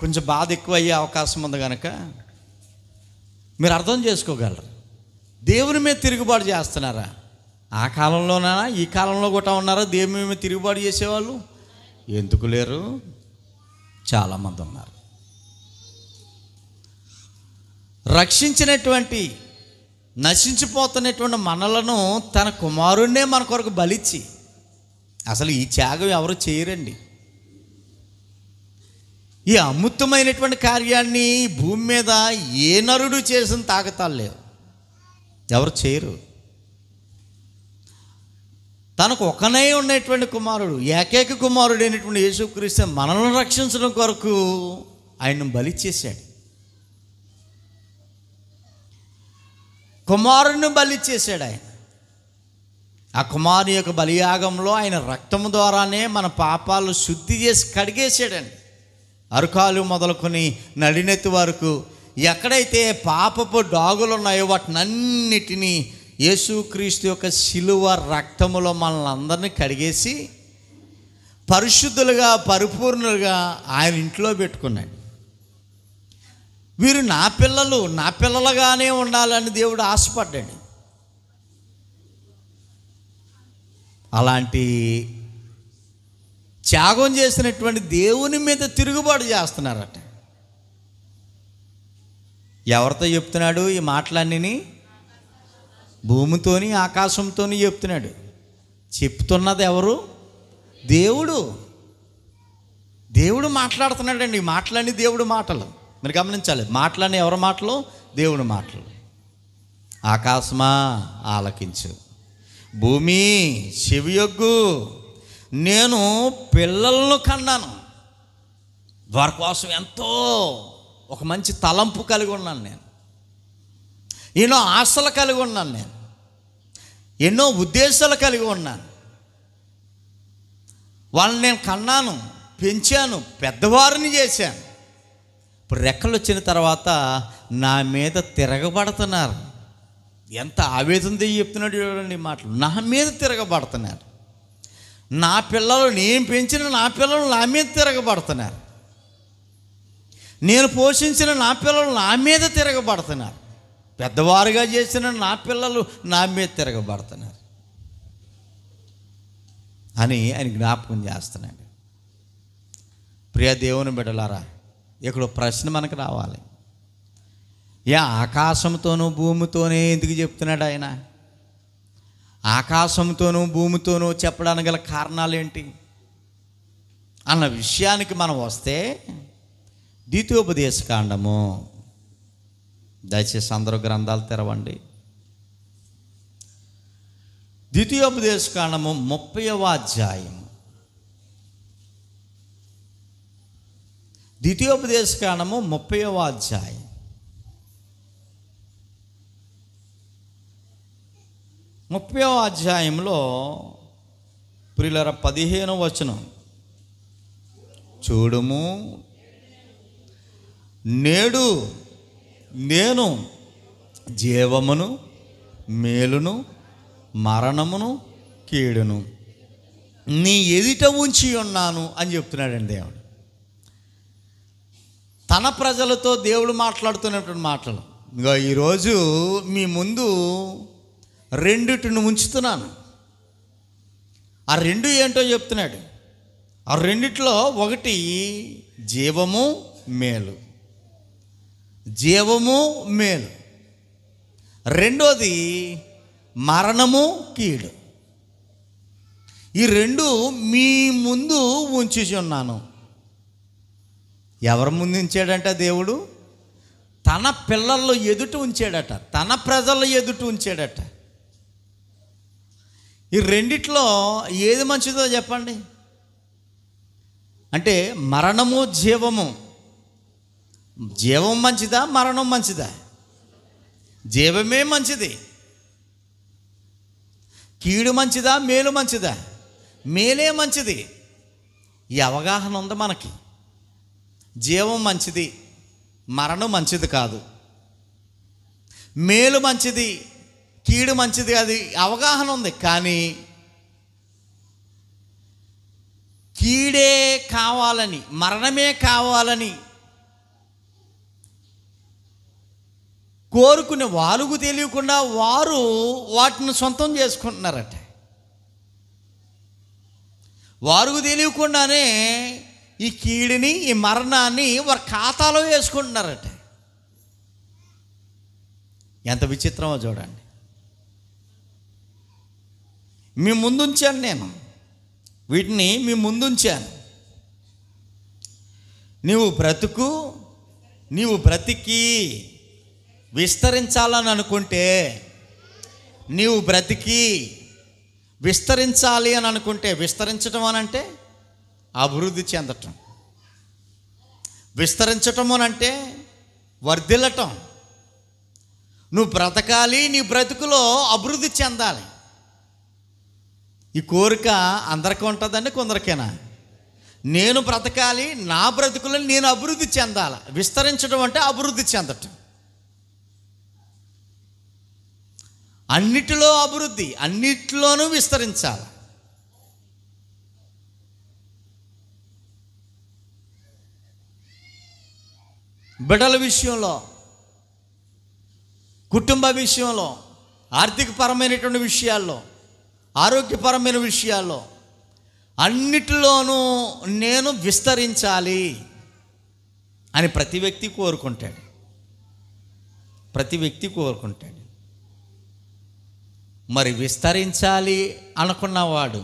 కొంచెం బాధ ఎక్కువ అయ్యే అవకాశం ఉంది కనుక మీరు అర్థం చేసుకోగలరు. దేవుని మీద తిరుగుబాటు చేస్తున్నారా? ఆ కాలంలోనా ఈ కాలంలో కూడా ఉన్నారా దేవుని మీద తిరుగుబాటు చేసేవాళ్ళు? ఎందుకు లేరు? చాలామంది ఉన్నారు. రక్షించినటువంటి నశించిపోతున్నటువంటి మనలను తన కుమారుణ్ణే మన కొరకు బలిచ్చి, అసలు ఈ త్యాగం ఎవరు చేయరండి. ఈ అమృతమైనటువంటి కార్యాన్ని భూమి మీద ఏ నరుడు చేసిన తాకతాలు లేవు, ఎవరు చేయరు. తనకు ఒకనే ఉన్నటువంటి కుమారుడు, ఏకైక కుమారుడు అయినటువంటి యేసుక్రీస్తు మనల్ని రక్షించడం కొరకు ఆయన్ను బలి చేశాడు. కుమారుని బలి చేశాడు ఆయన. ఆ కుమారుని యొక్క బలియాగంలో ఆయన రక్తము ద్వారానే మన పాపాలు శుద్ధి చేసి కడిగేసాడండి. అరకాలు మొదలుకొని నడినెత్తి వరకు ఎక్కడైతే పాపపు డాగులు ఉన్నాయో వాటినన్నిటినీ యేసుక్రీస్తు యొక్క శిలువ రక్తములో మనల్ని అందరినీ కడిగేసి పరిశుద్ధులుగా పరిపూర్ణులుగా ఆయన ఇంట్లో పెట్టుకున్నాడు. వీరు నా పిల్లలుగానే ఉండాలని దేవుడు ఆశపడ్డాడు. అలాంటి త్యాగం చేసినటువంటి దేవుని మీద తిరుగుబాటు చేస్తున్నారట. ఎవరితో చెప్తున్నాడు ఈ మాటలన్నీ? భూమితోని ఆకాశంతోని చెప్తున్నాడు. చెప్తున్నది ఎవరు? దేవుడు. దేవుడు మాట్లాడుతున్నాడండి. ఈ మాటలన్నీ దేవుడు మాటలు. మీరు గమనించాలి, మాటలన్నీ ఎవరి మాటలు? దేవుడి మాటలు. ఆకాశమా ఆలకించు, భూమి చెవియొగ్గు, నేను పిల్లలను కన్నాను. వారి కోసం ఎంతో ఒక మంచి తలంపు కలిగి ఉన్నాను నేను. ఎన్నో ఆశలు కలిగి ఉన్నాను నేను. ఎన్నో ఉద్దేశాలు కలిగి ఉన్నాను. వాళ్ళని నేను కన్నాను, పెంచాను, పెద్దవారిని చేశాను. ఇప్పుడు రెక్కలు వచ్చిన తర్వాత నా మీద తిరగబడుతున్నారు. ఎంత ఆవేదనతో చెప్తున్నాడు చూడండి ఈ మాటలు. నా మీద తిరగబడుతున్నారు. నా పిల్లలు, నేను పెంచిన నా పిల్లలు నా మీద తిరగబడుతున్నారు. నేను పోషించిన నా పిల్లలు నా మీద తిరగబడుతున్నారు. పెద్దవారుగా చేసిన నా పిల్లలు నా మీద తిరగబడుతున్నారు అని ఆయన జ్ఞాపకం చేస్తున్నాడు. ప్రియ దేవుని బిడ్డలారా, ఇక్కడ ప్రశ్న మనకు రావాలి. ఆకాశంతోనూ భూమితోనే ఎందుకు చెప్తున్నాడు ఆయన? ఆకాశంతోనూ భూమితోనూ చెప్పడానికి గల కారణాలు ఏంటి అన్న విషయానికి మనం వస్తే, ద్వితీయోపదేశకాండము, దయచేసి అందరూ గ్రంథాలు తెరవండి. ద్వితీయోపదేశకాండము 30వ అధ్యాయం. ద్వితీయోపదేశకాండము 30వ అధ్యాయం. 30వ అధ్యాయంలో ప్రియులారా 15వ వచనం, చూడుము నేడు నేను జీవమును మేలును మరణమును కీడును నీ ఎదుట ఉంచి ఉన్నాను అని చెప్తున్నాడండి దేవుడు. తన ప్రజలతో దేవుడు మాట్లాడుతున్నటువంటి మాటలు. ఇంకా ఈరోజు మీ ముందు రెండిటిని ఉంచుతున్నాను. ఆ రెండు ఏంటో చెప్తున్నాడు. ఆ రెండిట్లో ఒకటి జీవము మేలు, జీవము మేలు. రెండోది మరణము కీడు. ఈ రెండు మీ ముందు ఉంచుచున్నాను. ఎవరి ముందు ఉంచాడంట దేవుడు? తన పిల్లల్లో ఎదుట ఉంచాడట, తన ప్రజల ఎదుట ఉంచాడట. ఈ రెండిట్లో ఏది మంచిదో చెప్పండి. అంటే మరణము జీవము, జీవం మంచిదా మరణం మంచిదా? జీవమే మంచిది. కీడు మంచిదా మేలు మంచిదా? మేలే మంచిది. ఈ అవగాహన ఉంది మనకి. జీవం మంచిది, మరణం మంచిది కాదు. మేలు మంచిది, కీడు మంచిది, అది అవగాహన ఉంది. కానీ కీడే కావాలని, మరణమే కావాలని కోరుకునే వాళ్ళకు తెలియకుండా వారు వాటిని సొంతం చేసుకుంటున్నారట. వారికి తెలియకుండానే ఈ కీడిని, ఈ మరణాన్ని వారి ఖాతాలో వేసుకుంటున్నారట. ఎంత విచిత్రమో చూడండి. మీ ముందుంచాను నేను, వీటిని మీ ముందుంచాను. నీవు బ్రతికి విస్తరించాలని అనుకుంటే, నీవు బ్రతికి విస్తరించాలి అని అనుకుంటే, విస్తరించటం అని అంటే అభివృద్ధి చెందటం, విస్తరించటం అని అంటే వర్ధిల్లటం. నువ్వు బ్రతకాలి, నీ బ్రతుకులో అభివృద్ధి చెందాలి. ఈ కోరిక అందరికీ ఉంటుందండి, కొందరికేనా? నేను బ్రతకాలి, నా బ్రతుకులో నేను అభివృద్ధి చెందాలి. విస్తరించడం అంటే అభివృద్ధి చెందటం. అన్నిటిలో అభివృద్ధి, అన్నిటిలోనూ విస్తరించాలి. బిడ్డల విషయంలో, కుటుంబ విషయంలో, ఆర్థికపరమైనటువంటి విషయాల్లో, ఆరోగ్యపరమైన విషయాల్లో, అన్నిటిలోనూ నేను విస్తరించాలి అని ప్రతి వ్యక్తి కోరుకుంటాడు. ప్రతి వ్యక్తి కోరుకుంటాడు. మరి విస్తరించాలి అనుకున్నవాడు,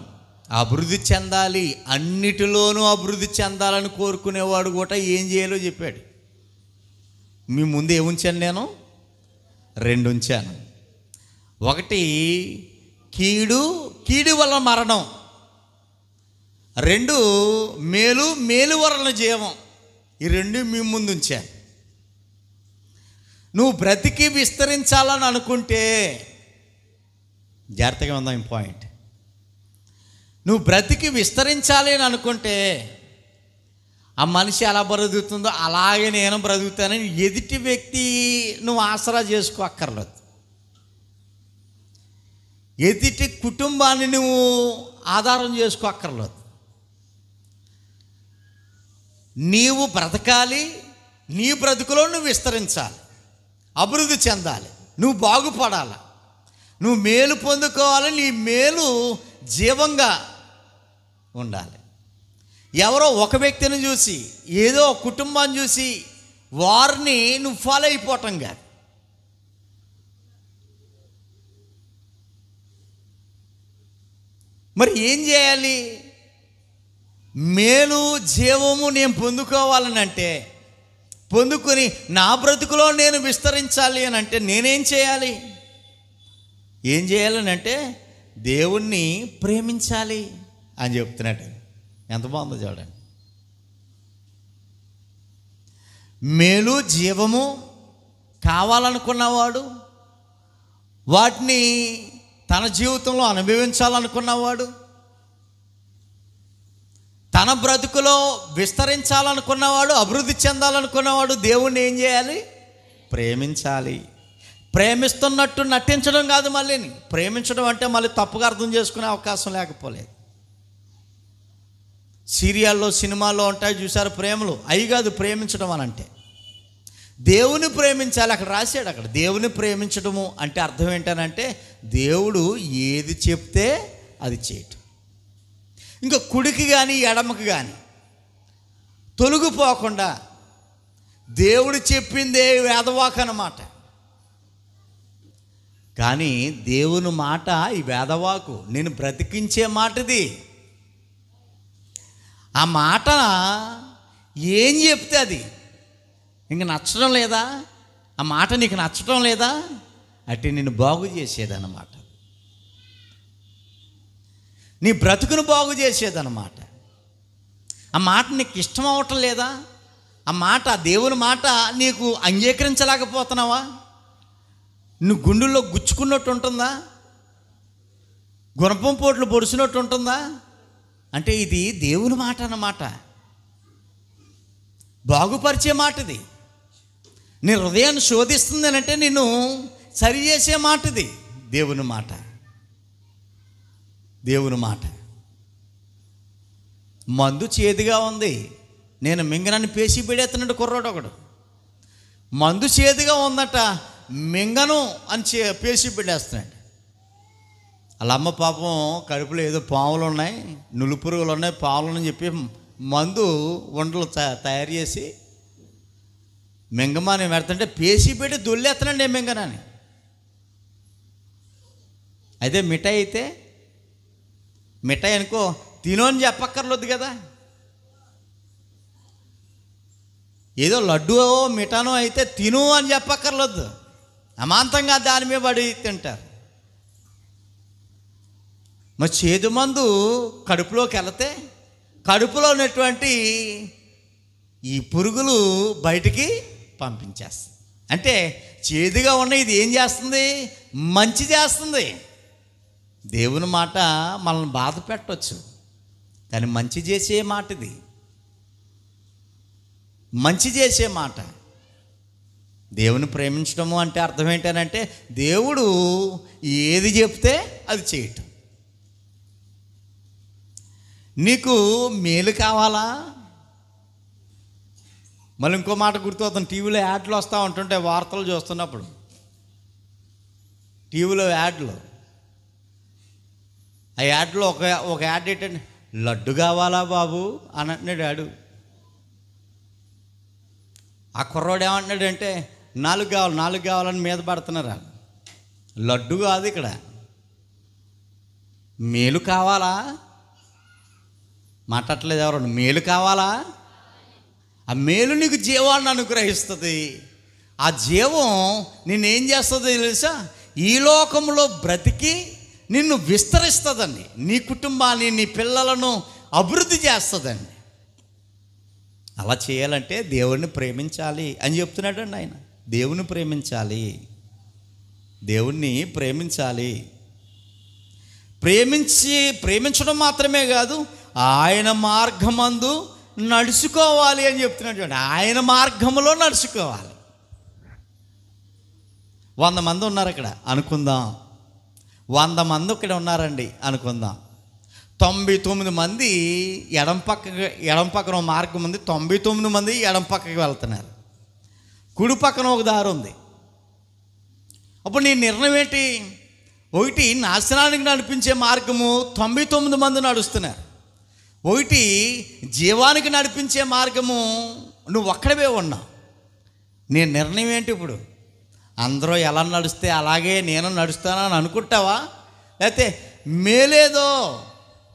అభివృద్ధి చెందాలి, అన్నిటిలోనూ అభివృద్ధి చెందాలని కోరుకునేవాడు కూడా ఏం చేయాలో చెప్పాడు. మీ ముందు ఏముంచాను నేను? రెండు ఉంచాను. ఒకటి కీడు వల్ల మరణం, రెండు మేలు వలన జీవం. ఈ రెండు మీ ముందు ఉంచాను. నువ్వు బ్రతికి విస్తరించాలని అనుకుంటే, జాగ్రత్తగా ఉందా ఈ పాయింట్, నువ్వు బ్రతికి విస్తరించాలి అని అనుకుంటే, ఆ మనిషి ఎలా బ్రతుకుతుందో అలాగే నేను బ్రతుకుతానని ఎదుటి వ్యక్తి నువ్వు ఆసరా చేసుకోక్కర్లేదు. ఎదుటి కుటుంబాన్ని నువ్వు ఆధారం చేసుకోక్కర్లేదు. నీవు బ్రతకాలి, నీ బ్రతుకులో నువ్వు విస్తరించాలి, అభివృద్ధి చెందాలి, నువ్వు బాగుపడాలి, నువ్వు మేలు పొందుకోవాలి, నీ మేలు జీవంగా ఉండాలి. ఎవరో ఒక వ్యక్తిని చూసి, ఏదో ఒక కుటుంబాన్ని చూసి వారిని నువ్వు ఫాలో అయిపోవటం కాదు. మరి ఏం చేయాలి? మేలు జీవము నేను పొందుకోవాలని అంటే, పొందుకొని నా బ్రతుకులో నేను విస్తరించాలి అని అంటే నేనేం చేయాలి? ఏం చేయాలని అంటే దేవుణ్ణి ప్రేమించాలి అని చెప్తున్నట్టు. ఎంత బాగుందో చూడండి. మేలు జీవము కావాలనుకున్నవాడు, వాటిని తన జీవితంలో అనుభవించాలనుకున్నవాడు, తన బ్రతుకులో విస్తరించాలనుకున్నవాడు, అభివృద్ధి చెందాలనుకున్నవాడు దేవుణ్ణి ఏం చేయాలి? ప్రేమించాలి. ప్రేమిస్తున్నట్టు నటించడం కాదు. మళ్ళీ ప్రేమించడం అంటే మళ్ళీ తప్పుగా అర్థం చేసుకునే అవకాశం లేకపోలేదు. సీరియాల్లో సినిమాల్లో ఉంటాయి చూసారు ప్రేమలు, అవి కాదు ప్రేమించడం అని అంటే. దేవుని ప్రేమించాలి. అక్కడ రాశాడు, అక్కడ దేవుని ప్రేమించడము అంటే అర్థం ఏంటనంటే దేవుడు ఏది చెప్తే అది చేయటం. ఇంకా కుడికి కానీ ఎడమకి కానీ తొలగిపోకుండా దేవుడు చెప్పిందే వేదవాకు అన్నమాట. కానీ దేవుని మాట ఈ వేదవాకు నేను బ్రతికించే మాటది. ఆ మాట ఏం చెప్తే అది ఇంక నచ్చడం లేదా, ఆ మాట నీకు నచ్చడం లేదా అంటే నిన్ను బాగు చేసేదన్నమాట. నీ బ్రతుకును బాగు చేసేదన్నమాట. ఆ మాట నీకు ఇష్టం అవటం లేదా, ఆ మాట దేవుని మాట నీకు అంగీకరించలేకపోతున్నావా, నువ్వు గుండెల్లో గుచ్చుకున్నట్టు ఉంటుందా, గుణపం పోట్లు పొడిచినట్టు ఉంటుందా అంటే ఇది దేవుని మాట అన్నమాట. బాగుపరిచే మాట ఇది. నీ హృదయాన్ని శోధిస్తుంది అంటే నిన్ను సరి చేసే మాట ఇది దేవుని మాట. దేవుని మాట. మందు చేదుగా ఉంది, నేను మింగనని పేసి పెడేస్తున్నాడు కుర్రోడు ఒకడు. మందు చేదుగా ఉందట, మింగను అని పేసి పెట్టేస్తున్నాడు. వాళ్ళ అమ్మ పాపం కడుపులో ఏదో పాములు ఉన్నాయి, నులుపురుగులు ఉన్నాయి, పాములు అని చెప్పి మందు వంటలు తయారు చేసి మింగమాని పెడుతుంటే పేసి పెట్టి దొల్లేస్తున్నాడు నేను మింగనని. అదే మిఠాయి అయితే మిఠాయి అనుకో తిను అని చెప్పక్కర్లేదు కదా. ఏదో లడ్డు మిఠానో అయితే తిను అని చెప్పక్కర్లేదు, అమాంతంగా దాని మీద పడి తింటారు. మరి చేదు మందు కడుపులోకి వెళితే కడుపులో ఉన్నటువంటి ఈ పురుగులు బయటికి పంపించేస్తుంది. అంటే చేదుగా ఉన్న ఇది ఏం చేస్తుంది? మంచి చేస్తుంది. దేవుని మాట మనల్ని బాధ పెట్టవచ్చు, కానీ మంచి చేసే మాట ఇది. మంచి చేసే మాట. దేవుని ప్రేమించడము అంటే అర్థం ఏంటనంటే దేవుడు ఏది చెప్తే అది చేయటం. నీకు మేలు కావాలా? మళ్ళీ ఇంకో మాట గుర్తవుతుంది. టీవీలో యాడ్లు వస్తూ ఉంటుంటే, వార్తలు చూస్తున్నప్పుడు టీవీలో యాడ్లు, ఆ యాడ్లో ఒక యాడ్ ఏంటంటే లడ్డు కావాలా బాబు అని అంటున్నాడు. ఆ కుర్రోడు ఏమంటున్నాడంటే 4 కావాలని మీద పడుతున్నారు. లడ్డు కాదు ఇక్కడ, మేలు కావాలా? మాట్లాడలేదు ఎవరు. మేలు కావాలా? ఆ మేలు నీకు జీవాన్ని అనుగ్రహిస్తుంది. ఆ జీవం నిన్నేం చేస్తుంది తెలుసా? ఈ లోకంలో బ్రతికి నిన్ను విస్తరిస్తుందండి. నీ కుటుంబాన్ని, నీ పిల్లలను అభివృద్ధి చేస్తుందండి. అలా చేయాలంటే దేవుణ్ణి ప్రేమించాలి అని చెప్తున్నాడండి ఆయన. దేవుని ప్రేమించాలి, దేవుణ్ణి ప్రేమించాలి. ప్రేమించడం మాత్రమే కాదు, ఆయన మార్గమందు నడుచుకోవాలి అని చెప్తున్నాడు. ఆయన మార్గంలో నడుచుకోవాలి. 100 మంది ఉన్నారు అక్కడ అనుకుందాం. 100 మంది ఇక్కడ ఉన్నారండి అనుకుందాం. 99 మంది ఎడం పక్కన మార్గం ఉంది, 99 మంది ఎడం పక్కకి వెళ్తున్నారు. కుడి పక్కన ఒక దారి ఉంది. అప్పుడు నీ నిర్ణయం ఏంటి? ఒకటి నాశనానికి నడిపించే మార్గము 99 మంది నడుస్తున్నారు, ఒకటి జీవానికి నడిపించే మార్గము నువ్వు ఒక్కడవే ఉన్నావు. నీ నిర్ణయం ఏంటి? ఇప్పుడు అందరూ ఎలా నడిస్తే అలాగే నేను నడుస్తానని అనుకుంటావా? లేకపోతే మేలేదో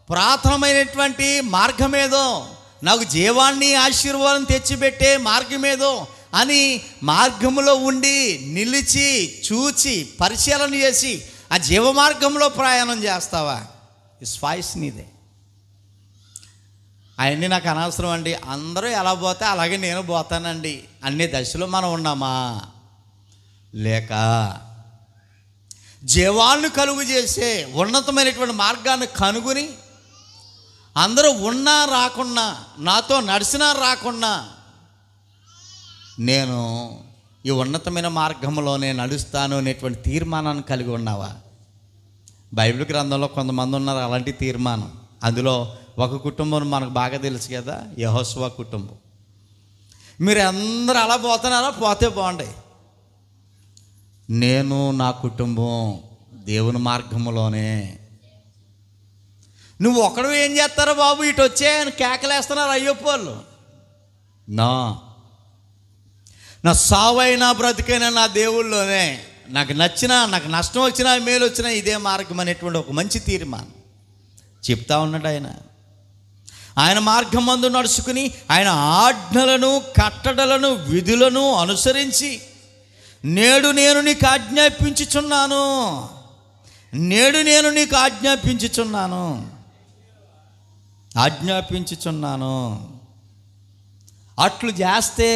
ప్రాథమైనటువంటి మార్గమేదో, నాకు జీవాన్ని ఆశీర్వాదం తెచ్చిపెట్టే మార్గమేదో అని మార్గంలో ఉండి నిలిచి చూచి పరిశీలన చేసి ఆ జీవ మార్గంలో ప్రయాణం చేస్తావా? ఈ స్వాయిస్ నీదే. అవన్నీ నాకు అనవసరం అండి, అందరూ ఎలా పోతే అలాగే నేను పోతానండి అన్ని దశలో మనం ఉన్నామా? లేక జీవాన్ని కలుగు చేసే ఉన్నతమైనటువంటి మార్గాన్ని కనుగొని అందరూ ఉన్నా రాకున్నా, నాతో నడిచినా రాకున్నా, నేను ఈ ఉన్నతమైన మార్గంలోనే నడుస్తాను అనేటువంటి తీర్మానాన్ని కలిగి ఉన్నావా? బైబిల్ గ్రంథంలో కొంతమంది ఉన్నారు అలాంటి తీర్మానం. అందులో ఒక కుటుంబం మనకు బాగా తెలుసు కదా, యెహోషువ కుటుంబం. మీరు అందరూ అలా పోతున్నారా? పోతే బాగుండే. నేను నా కుటుంబం దేవుని మార్గంలోనే. నువ్వు ఒకడు ఏం చేస్తారో బాబు, ఇటు వచ్చే అని కేకలేస్తున్నారు అయ్యప్ప వాళ్ళు. నా సావైనా బ్రతికైనా నా దేవుళ్ళలోనే, నాకు నచ్చినా నాకు నష్టం వచ్చినా మేలు వచ్చినా ఇదే మార్గం అనేటువంటి ఒక మంచి తీర్మానం చెప్తా ఉన్నాడు ఆయన. ఆయన మార్గం మందు నడుచుకుని ఆయన ఆజ్ఞలను కట్టడలను విధులను అనుసరించి నేడు నేను నీకు ఆజ్ఞాపించుచున్నాను, నేడు నేను నీకు ఆజ్ఞాపించుచున్నాను అట్లు చేస్తే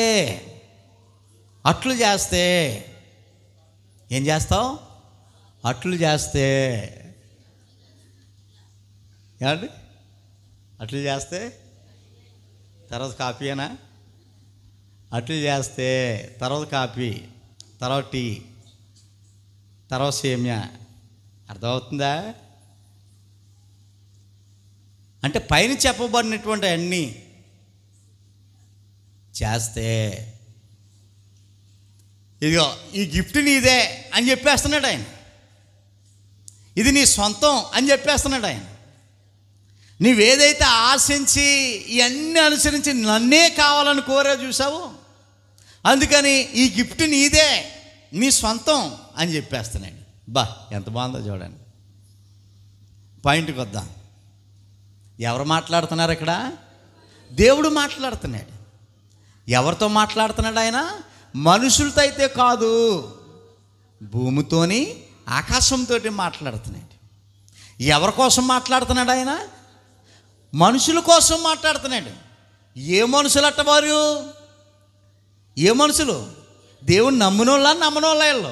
ఏం చేస్తావు? అట్లు చేస్తే ఏమండి? అట్లు చేస్తే తర్వాత కాఫీయేనా? అట్లు చేస్తే తర్వాత కాఫీ, తర్వాత టీ, తర్వాత సేమ్యా. అర్థమవుతుందా? అంటే పైన చెప్పబడినటువంటి అన్నీ చేస్తే ఇదిగో ఈ గిఫ్ట్ నీదే అని చెప్పేస్తున్నాడు ఆయన. ఇది నీ సొంతం అని చెప్పేస్తున్నాడు ఆయన. నీవేదైతే ఆశించి ఇవన్నీ అనుసరించి నన్నే కావాలని కోరా చూసావు, అందుకని ఈ గిఫ్ట్ నీదే, నీ సొంతం అని చెప్పేస్తున్నాడు. ఎంత బాగుందో చూడండి. పాయింట్కి వద్దాం. ఎవరు మాట్లాడుతున్నారు ఇక్కడ? దేవుడు మాట్లాడుతున్నాడు. ఎవరితో మాట్లాడుతున్నాడు ఆయన? మనుషులతో అయితే కాదు, భూమితోని ఆకాశంతో మాట్లాడుతున్నాడు. ఎవరి కోసం మాట్లాడుతున్నాడు ఆయన? మనుషుల కోసం మాట్లాడుతున్నాడు. ఏ మనుషులు అట్టవారు? ఏ మనుషులు? దేవుని నమ్మునోళ్ళ నమ్మనోళ్ళు?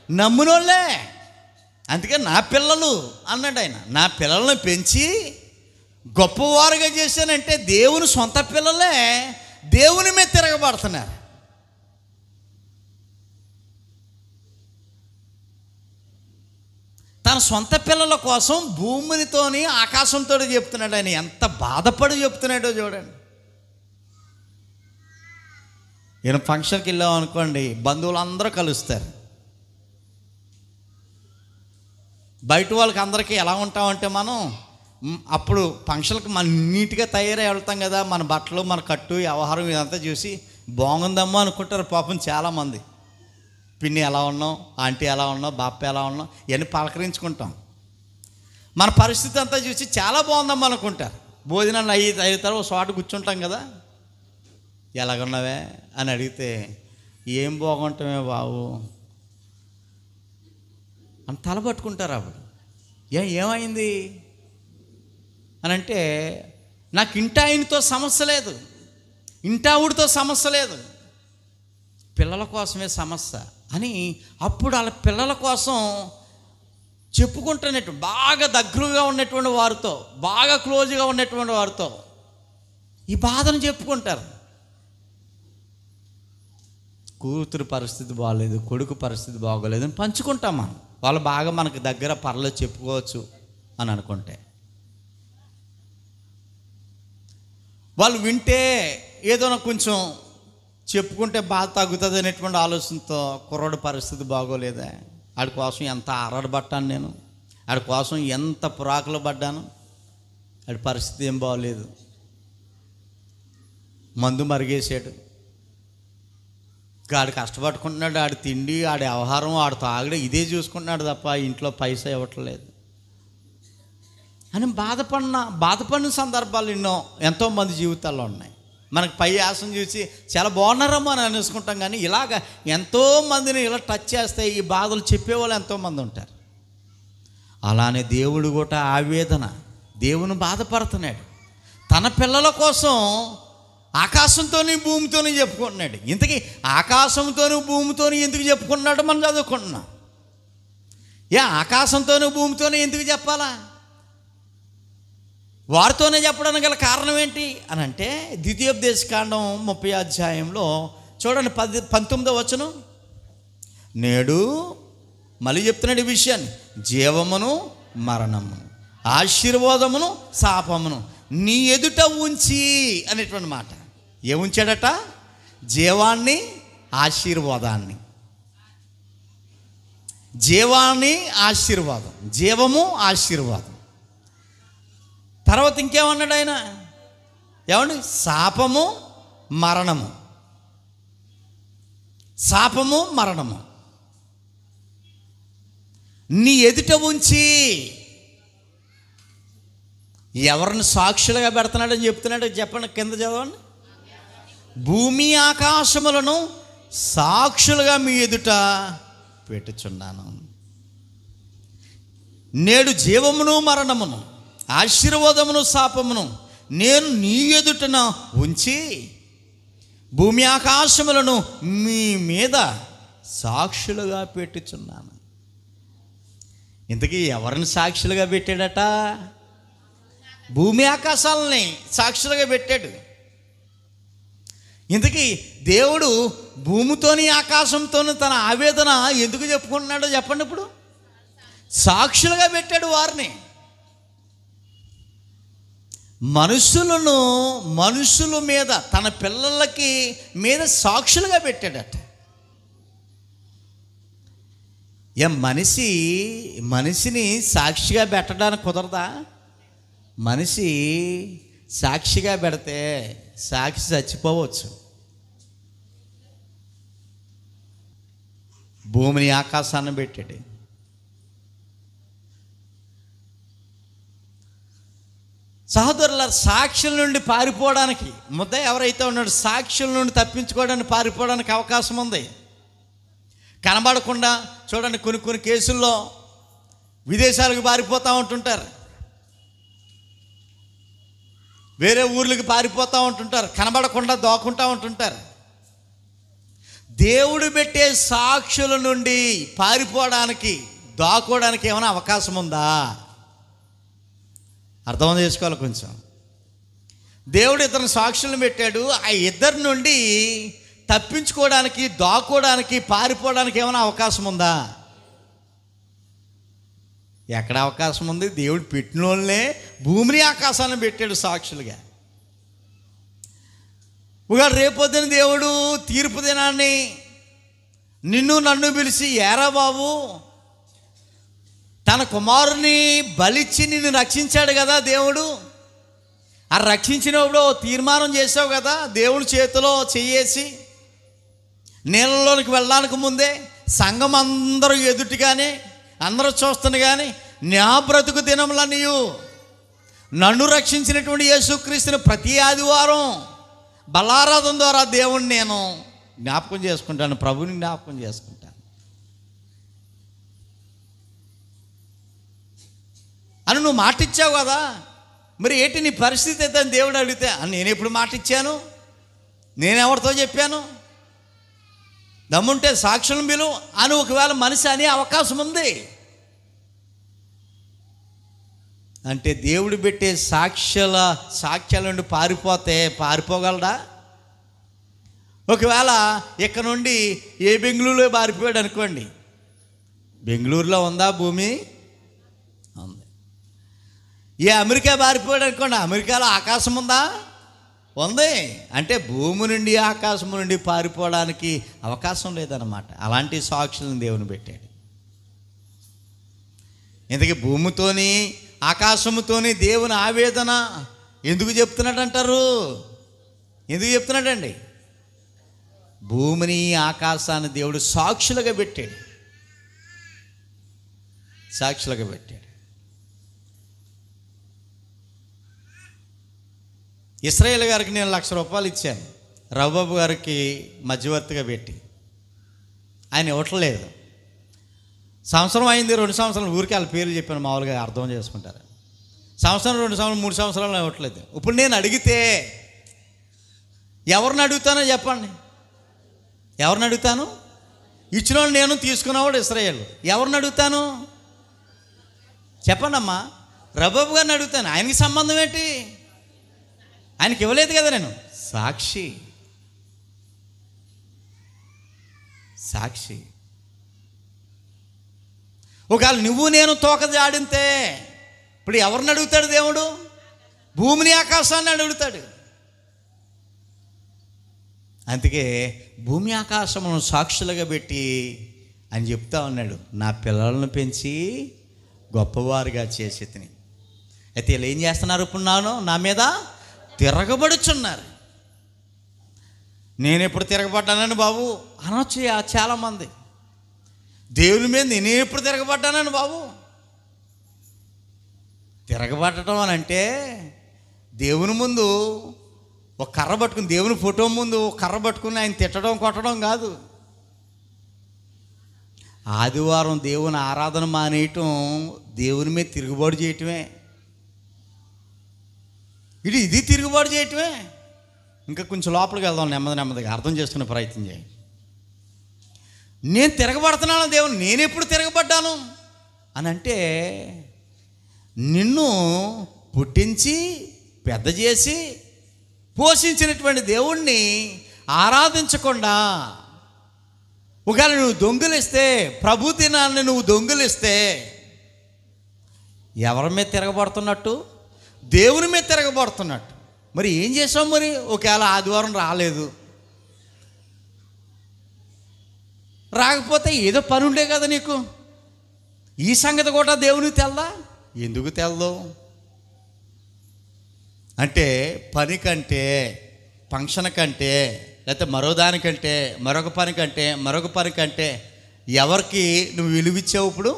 నమ్మునోళ్ళే. అందుకే నా పిల్లలు అన్నాడు ఆయన. నా పిల్లలను పెంచి గొప్పవారుగా చేశానంటే దేవుని సొంత పిల్లలే దేవుని మీద తిరగబడుతున్నారు. తన సొంత పిల్లల కోసం భూమితోని ఆకాశంతో చెప్తున్నాడు ఆయన. ఎంత బాధపడి చెప్తున్నాడో చూడండి. ఈయన ఫంక్షన్కి వెళ్ళాం అనుకోండి, బంధువులందరూ కలుస్తారు. బయట వాళ్ళకి అందరికీ ఎలా ఉంటామంటే మనం అప్పుడు ఫంక్షన్కి మనం నీట్గా తయారై వెళ్తాం కదా, మన బట్టలు మన కట్టు వ్యవహారం ఇదంతా చూసి బాగుందమ్మా అనుకుంటారు పాపం చాలామంది. పిన్ని ఎలా ఉన్నావు, ఆంటీ ఎలా ఉన్నావు, బాప్ప ఎలా ఉన్నావు ఇవన్నీ పలకరించుకుంటాం. మన పరిస్థితి అంతా చూసి చాలా బాగుందమ్మా అనుకుంటారు. భోజనాలు అయిన తర్వాత చోట కూర్చుంటాం కదా, ఎలాగున్నావే అని అడిగితే ఏం బాగుంటామే బాబు అని తలపట్టుకుంటారు. అప్పుడు ఏమైంది అని అంటే, నాకు ఇంటాయనతో సమస్య లేదు, ఇంటావుడితో సమస్య లేదు, పిల్లల కోసమే సమస్య అని అప్పుడు వాళ్ళ పిల్లల కోసం చెప్పుకుంటున్నట్టు బాగా దగ్గరగా ఉన్నటువంటి వారితో, బాగా క్లోజ్గా ఉన్నటువంటి వారితో ఈ బాధను చెప్పుకుంటారు. కూతురు పరిస్థితి బాగోలేదు, కొడుకు పరిస్థితి బాగోలేదు అని పంచుకుంటాం మనం. వాళ్ళు బాగా మనకు దగ్గర పర్లేదు చెప్పుకోవచ్చు అని అనుకుంటే, వాళ్ళు వింటే ఏదో కొంచెం చెప్పుకుంటే బాధ తగ్గుతుంది అనేటువంటి ఆలోచనతో కుర్రోడు పరిస్థితి బాగోలేదా, ఆడి కోసం ఎంత ఆరాటపడ్డాను నేను, ఆడి కోసం ఎంత పురాకులు పడ్డాను, ఆడి పరిస్థితి ఏం బాగోలేదు, మందు మరిగేసాడు. ఆడు కష్టపడుకుంటున్నాడు, ఆడి తిండి, ఆడి వ్యవహారం, ఆడు తాగడం ఇదే చూసుకుంటున్నాడు తప్ప ఇంట్లో పైసా ఇవ్వట్లేదు అని బాధపడిన సందర్భాలు ఎంతోమంది జీవితాల్లో ఉన్నాయి. మనకు పై ఆశం చూసి చాలా బాగున్నారమ్మో అని అనేసుకుంటాం, కానీ ఇలాగ ఎంతోమందిని ఇలా టచ్ చేస్తే ఈ బాధలు చెప్పేవాళ్ళు ఎంతోమంది ఉంటారు. అలానే దేవుడు కూడా ఆవేదన, దేవుని బాధపడుతున్నాడు. తన పిల్లల కోసం ఆకాశంతోని భూమితోని చెప్పుకుంటున్నాడు. ఇంతకీ ఆకాశంతోని భూమితోని ఎందుకు చెప్పుకున్నాడు మనం చదువుకుంటున్నాం. ఆకాశంతోని భూమితోని ఎందుకు చెప్పాలా? వారితోనే చెప్పడానికి గల కారణం ఏంటి అని అంటే, ద్వితీయోపదేశకాండం 30వ అధ్యాయంలో చూడండి 19వ వచనం. నేడు మళ్ళీ చెప్తున్నాడు ఈ విషయాన్ని, జీవమును మరణమును, ఆశీర్వాదమును శాపమును నీ ఎదుట ఉంచి అనేటువంటి మాట. ఏముంచాడట? జీవాన్ని, ఆశీర్వాదాన్ని. జీవాన్ని, ఆశీర్వాదం, జీవము, ఆశీర్వాదం. తర్వాత ఇంకేమన్నాడు ఆయన? ఏమండి? శాపము, మరణము. శాపము, మరణము నీ ఎదుట ఉంచి. ఎవరిని సాక్షులుగా పెడుతున్నాడని చెప్తున్నాడు చెప్పండి, కింద చదవండి. భూమి ఆకాశములను సాక్షులుగా మీ ఎదుట పెట్టుచున్నాను. నేడు జీవమును మరణమును, ఆశీర్వాదమును శాపమును నేను నీ ఎదుటన ఉంచి భూమి ఆకాశములను మీ మీద సాక్షులుగా పెట్టుచున్నాను. ఇంతకీ ఎవరిని సాక్షులుగా పెట్టాడట? భూమి ఆకాశాలని సాక్షులుగా పెట్టాడు. ఇంతకీ దేవుడు భూమితోని ఆకాశంతోని తన ఆవేదన ఎందుకు చెప్పుకుంటున్నాడో చెప్పండి. ఇప్పుడు సాక్షులుగా పెట్టాడు వారిని. మనుషుల మీద, తన పిల్లలకి మీద సాక్షులుగా పెట్టాడట. మనిషిని సాక్షిగా పెట్టడానికి కుదరదా? మనిషి సాక్షిగా పెడితే సాక్షి చచ్చిపోవచ్చు. భూమిని ఆకాశాన్ని పెట్టాడు. సహోదరుల, సాక్షుల నుండి పారిపోవడానికి ముద్ద ఎవరైతే ఉన్నాడో సాక్షుల నుండి తప్పించుకోవడానికి, పారిపోవడానికి అవకాశం ఉంది. కనబడకుండా చూడండి, కొన్ని కేసుల్లో విదేశాలకు పారిపోతూ ఉంటుంటారు, వేరే ఊర్లకు పారిపోతూ ఉంటుంటారు, కనబడకుండా దోకుంటూ ఉంటుంటారు. దేవుడు పెట్టే సాక్షుల నుండి పారిపోవడానికి, దాక్కోవడానికి ఏమైనా అవకాశం ఉందా? అర్థం చేసుకోవాలి కొంచెం. దేవుడు ఇద్దరు సాక్షులను పెట్టాడు. ఆ ఇద్దరి నుండి తప్పించుకోవడానికి, దాక్కోవడానికి, పారిపోవడానికి ఏమైనా అవకాశం ఉందా? ఎక్కడ అవకాశం ఉంది? దేవుడు పెట్టిన వాళ్ళనే భూమిని ఆకాశాన్ని పెట్టాడు సాక్షులుగా. ఒకవేళ రేపొద్దున దేవుడు తీర్పు దినాన్ని నిన్ను నన్ను పిలిచి, ఏరా బాబు, తన కుమారుని బలిచ్చి నిన్ను రక్షించాడు కదా దేవుడు, ఆ రక్షించినప్పుడు తీర్మానం చేసావు కదా, దేవుడి చేతిలో చెయ్యేసి నీళ్ళలోనికి వెళ్ళడానికి ముందే సంఘం అందరూ ఎదుటిగానే అందరూ చూస్తున్నా కానీ, నా బ్రతుకు దినములన్నీ నన్ను రక్షించినటువంటి యేసుక్రీస్తుని ప్రతి ఆదివారం బలారాధన ద్వారా దేవుణ్ణి నేను జ్ఞాపకం చేసుకుంటాను, ప్రభుని జ్ఞాపకం చేసుకుంటాను అని నువ్వు మాటిచ్చావు కదా. మరి ఏంటి నీ పరిస్థితి అయితే అని దేవుడు అడిగితే, నేను ఎప్పుడు మాటిచ్చాను? నేనెవరితో చెప్పాను? దమ్ముంటే సాక్షులను పిలువు అని ఒకవేళ మనిషి అనే అవకాశం ఉంది. అంటే దేవుడు పెట్టే సాక్ష్యాల నుండి పారిపోగలడా? ఒకవేళ ఇక్కడ నుండి బెంగళూరులో పారిపోయాడు అనుకోండి, బెంగళూరులో ఉందా భూమి? ఉంది. అమెరికా పారిపోయాడు అనుకోండి, అమెరికాలో ఆకాశం ఉందా? ఉంది. అంటే భూమి నుండి ఆకాశం నుండి పారిపోవడానికి అవకాశం లేదన్నమాట. అలాంటి సాక్షులను దేవుని పెట్టాడు. ఇంతకీ భూమితోని ఆకాశముతోని దేవుని ఆవేదన ఎందుకు చెప్తున్నాడంటారు? ఎందుకు చెప్తున్నాడండి? భూమిని ఆకాశాన్ని దేవుడు సాక్షులుగా పెట్టాడు. సాక్షులుగా పెట్టాడు. ఇస్రాయేల్ గారికి నేను ₹1,00,000 ఇచ్చాను, రఘుబాబు గారికి మధ్యవర్తిగా పెట్టి. ఆయన ఇవ్వట్లేదు. సంవత్సరం అయింది, 2 సంవత్సరాలు, ఊరికి వాళ్ళ పేర్లు చెప్పాను, మామూలుగా అర్థం చేసుకుంటారు. సంవత్సరం, 2 సంవత్సరాలు, 3 సంవత్సరాలు ఇవ్వట్లేదు. ఇప్పుడు నేను అడిగితే ఎవరిని అడుగుతానో చెప్పండి? ఎవరిని అడుగుతాను? ఇచ్చిన వాళ్ళు నేను, తీసుకున్నవాడు ఇశ్రాయేలు. ఎవరిని అడుగుతాను చెప్పండి అమ్మా? రఘుబాబు గారిని అడుగుతాను. ఆయనకి సంబంధం ఏంటి? ఆయనకి ఇవ్వలేదు కదా నేను. సాక్షి, సాక్షి. ఒకవేళ నువ్వు నేను తోక జాడితే ఇప్పుడు ఎవరిని అడుగుతాడు దేవుడు? భూమిని ఆకాశాన్ని అడుగుతాడు. అందుకే భూమి ఆకాశమును సాక్షులుగా పెట్టి అని చెప్తా ఉన్నాడు, నా పిల్లలను పెంచి గొప్పవారుగా చేసేతిని. అయితే వీళ్ళు ఏం చేస్తున్నారు? ఇప్పుడు నా మీద తిరగబడుచున్నారు. నేను ఎప్పుడు తిరగబడ్డానని బాబు అనొచ్చు చాలామంది. దేవుని మీద నేను ఎప్పుడు తిరగబడ్డానని బాబు. తిరగబడటం అని అంటే దేవుని ముందు ఒక కర్ర పట్టుకుని, దేవుని ఫోటో ముందు ఒక కర్ర పట్టుకుని ఆయన తిట్టడం కొట్టడం కాదు. ఆదివారం దేవుని ఆరాధన మానేయటం దేవుని మీద తిరుగుబాటు చేయటమే. ఇది తిరుగుబాటు చేయటమే. ఇంకా కొంచెం లోపలికి వెళ్దాం, నెమ్మదిగా అర్థం చేసుకునే ప్రయత్నం చేయండి. నేను తిరగబడుతున్నాను దేవుని, నేను ఎప్పుడు తిరగబడ్డాను అని అంటే, నిన్ను పుట్టించి పెద్ద చేసి పోషించినటువంటి దేవుణ్ణి ఆరాధించకుండా ఒకవేళ నువ్వు దొంగిలిస్తే, ప్రభు దినాన్ని నువ్వు దొంగిలిస్తే ఎవరి మీద తిరగబడుతున్నట్టు? దేవుని మీద తిరగబడుతున్నట్టు. మరి ఏం చేసావు? మరి ఒకవేళ ఆదివారం రాలేదు, రాకపోతే ఏదో పని ఉండే కదా నీకు. ఈ సంగతి కూడా దేవునికి తెల్దా? ఎందుకు తెల్దు అంటే, పని కంటే, ఫంక్షన్ కంటే, లేకపోతే మరో దానికంటే, మరొక పని కంటే ఎవరికి నువ్వు విలువిచ్చావు? ఇప్పుడు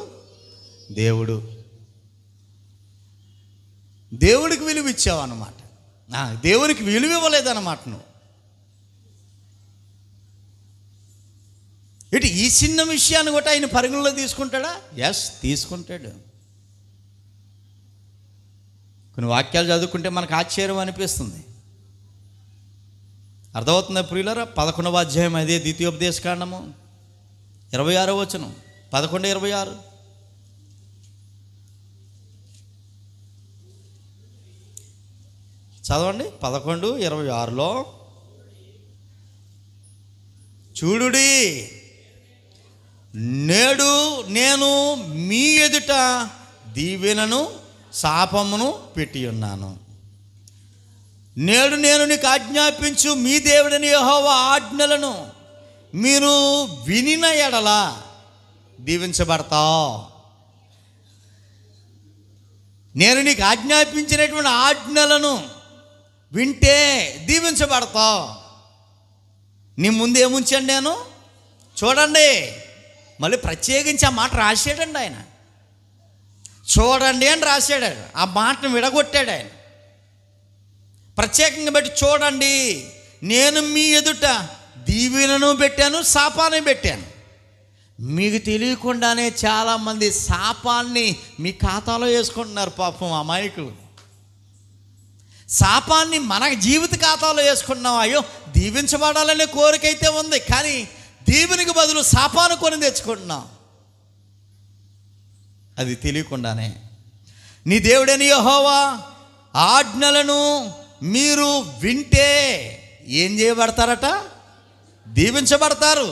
దేవుడికి విలువ ఇచ్చావు అన్నమాట. దేవునికి విలువ ఇవ్వలేదన్నమాట నువ్వు. ఇటు ఈ చిన్న విషయాన్ని కూడా ఆయన పరిగణలో తీసుకుంటాడా? ఎస్, తీసుకుంటాడు. కొన్ని వాక్యాలు చదువుకుంటే మనకు ఆశ్చర్యం అనిపిస్తుంది. అర్థమవుతుందా ప్రియులారా? 11వ అధ్యాయం అదే ద్వితీయోపదేశకాండము 26వ వచనం, 11:26. చదవండి. 11:26లో చూడుడి, నేడు నేను మీ ఎదుట దీవెనను శాపమును పెట్టి ఉన్నాను. నేడు నేను నీకు ఆజ్ఞాపించు మీ దేవుడని యెహోవా ఆజ్ఞలను మీరు వినిన ఎడల దీవించబడతావు. నేను నీకు ఆజ్ఞాపించినటువంటి ఆజ్ఞలను వింటే దీవించబడతావు. నీ ముందు ఏముంచండి నేను? చూడండి. మళ్ళీ ప్రత్యేకించి ఆ మాట రాసాడండి ఆయన. చూడండి అని రాశాడు. ఆ మాటను విడగొట్టాడు ఆయన. ప్రత్యేకంగా పెట్టి చూడండి, నేను మీ ఎదుట దీవెనను పెట్టాను, శాపాన్ని పెట్టాను. మీకు తెలియకుండానే చాలామంది శాపాన్ని మీ ఖాతాలో వేసుకుంటున్నారు. పాపం అమాయకులు. శాపాన్ని మన జీవిత ఖాతాలో వేసుకుంటున్నాం. అయ్యో, దీవించబడాలనే కోరిక అయితే ఉంది, కానీ దీవెనికి బదులు శాపాన్ని కొని తెచ్చుకుంటున్నాం. అది తెలియకుండానే. నీ దేవుడని యెహోవా ఆజ్ఞలను మీరు వింటే ఏం చేయబడతారట? దీవించబడతారు.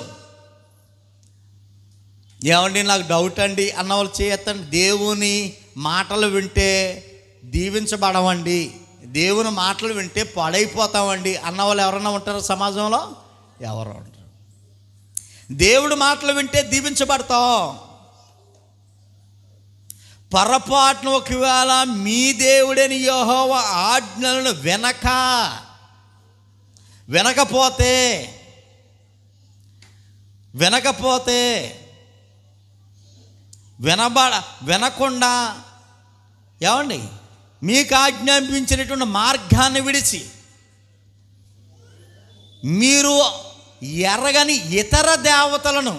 ఏమండి నాకు డౌట్ అండి అన్నవాళ్ళు చేయొద్దండి. దేవుని మాటలు వింటే దీవించబడవండి, దేవుని మాటలు వింటే పాడైపోతామండి అన్నవాళ్ళు ఎవరన్నా ఉంటారు సమాజంలో? ఎవరు ఉంటారు? దేవుడి మాటలు వింటే దీవించబడతాం. పొరపాటున ఒకవేళ మీ దేవుడని యెహోవా ఆజ్ఞలను వినకపోతే వినకుండా ఏమండి మీకు ఆజ్ఞాపించినటువంటి మార్గాన్ని విడిచి మీరు ఎరగని ఇతర దేవతలను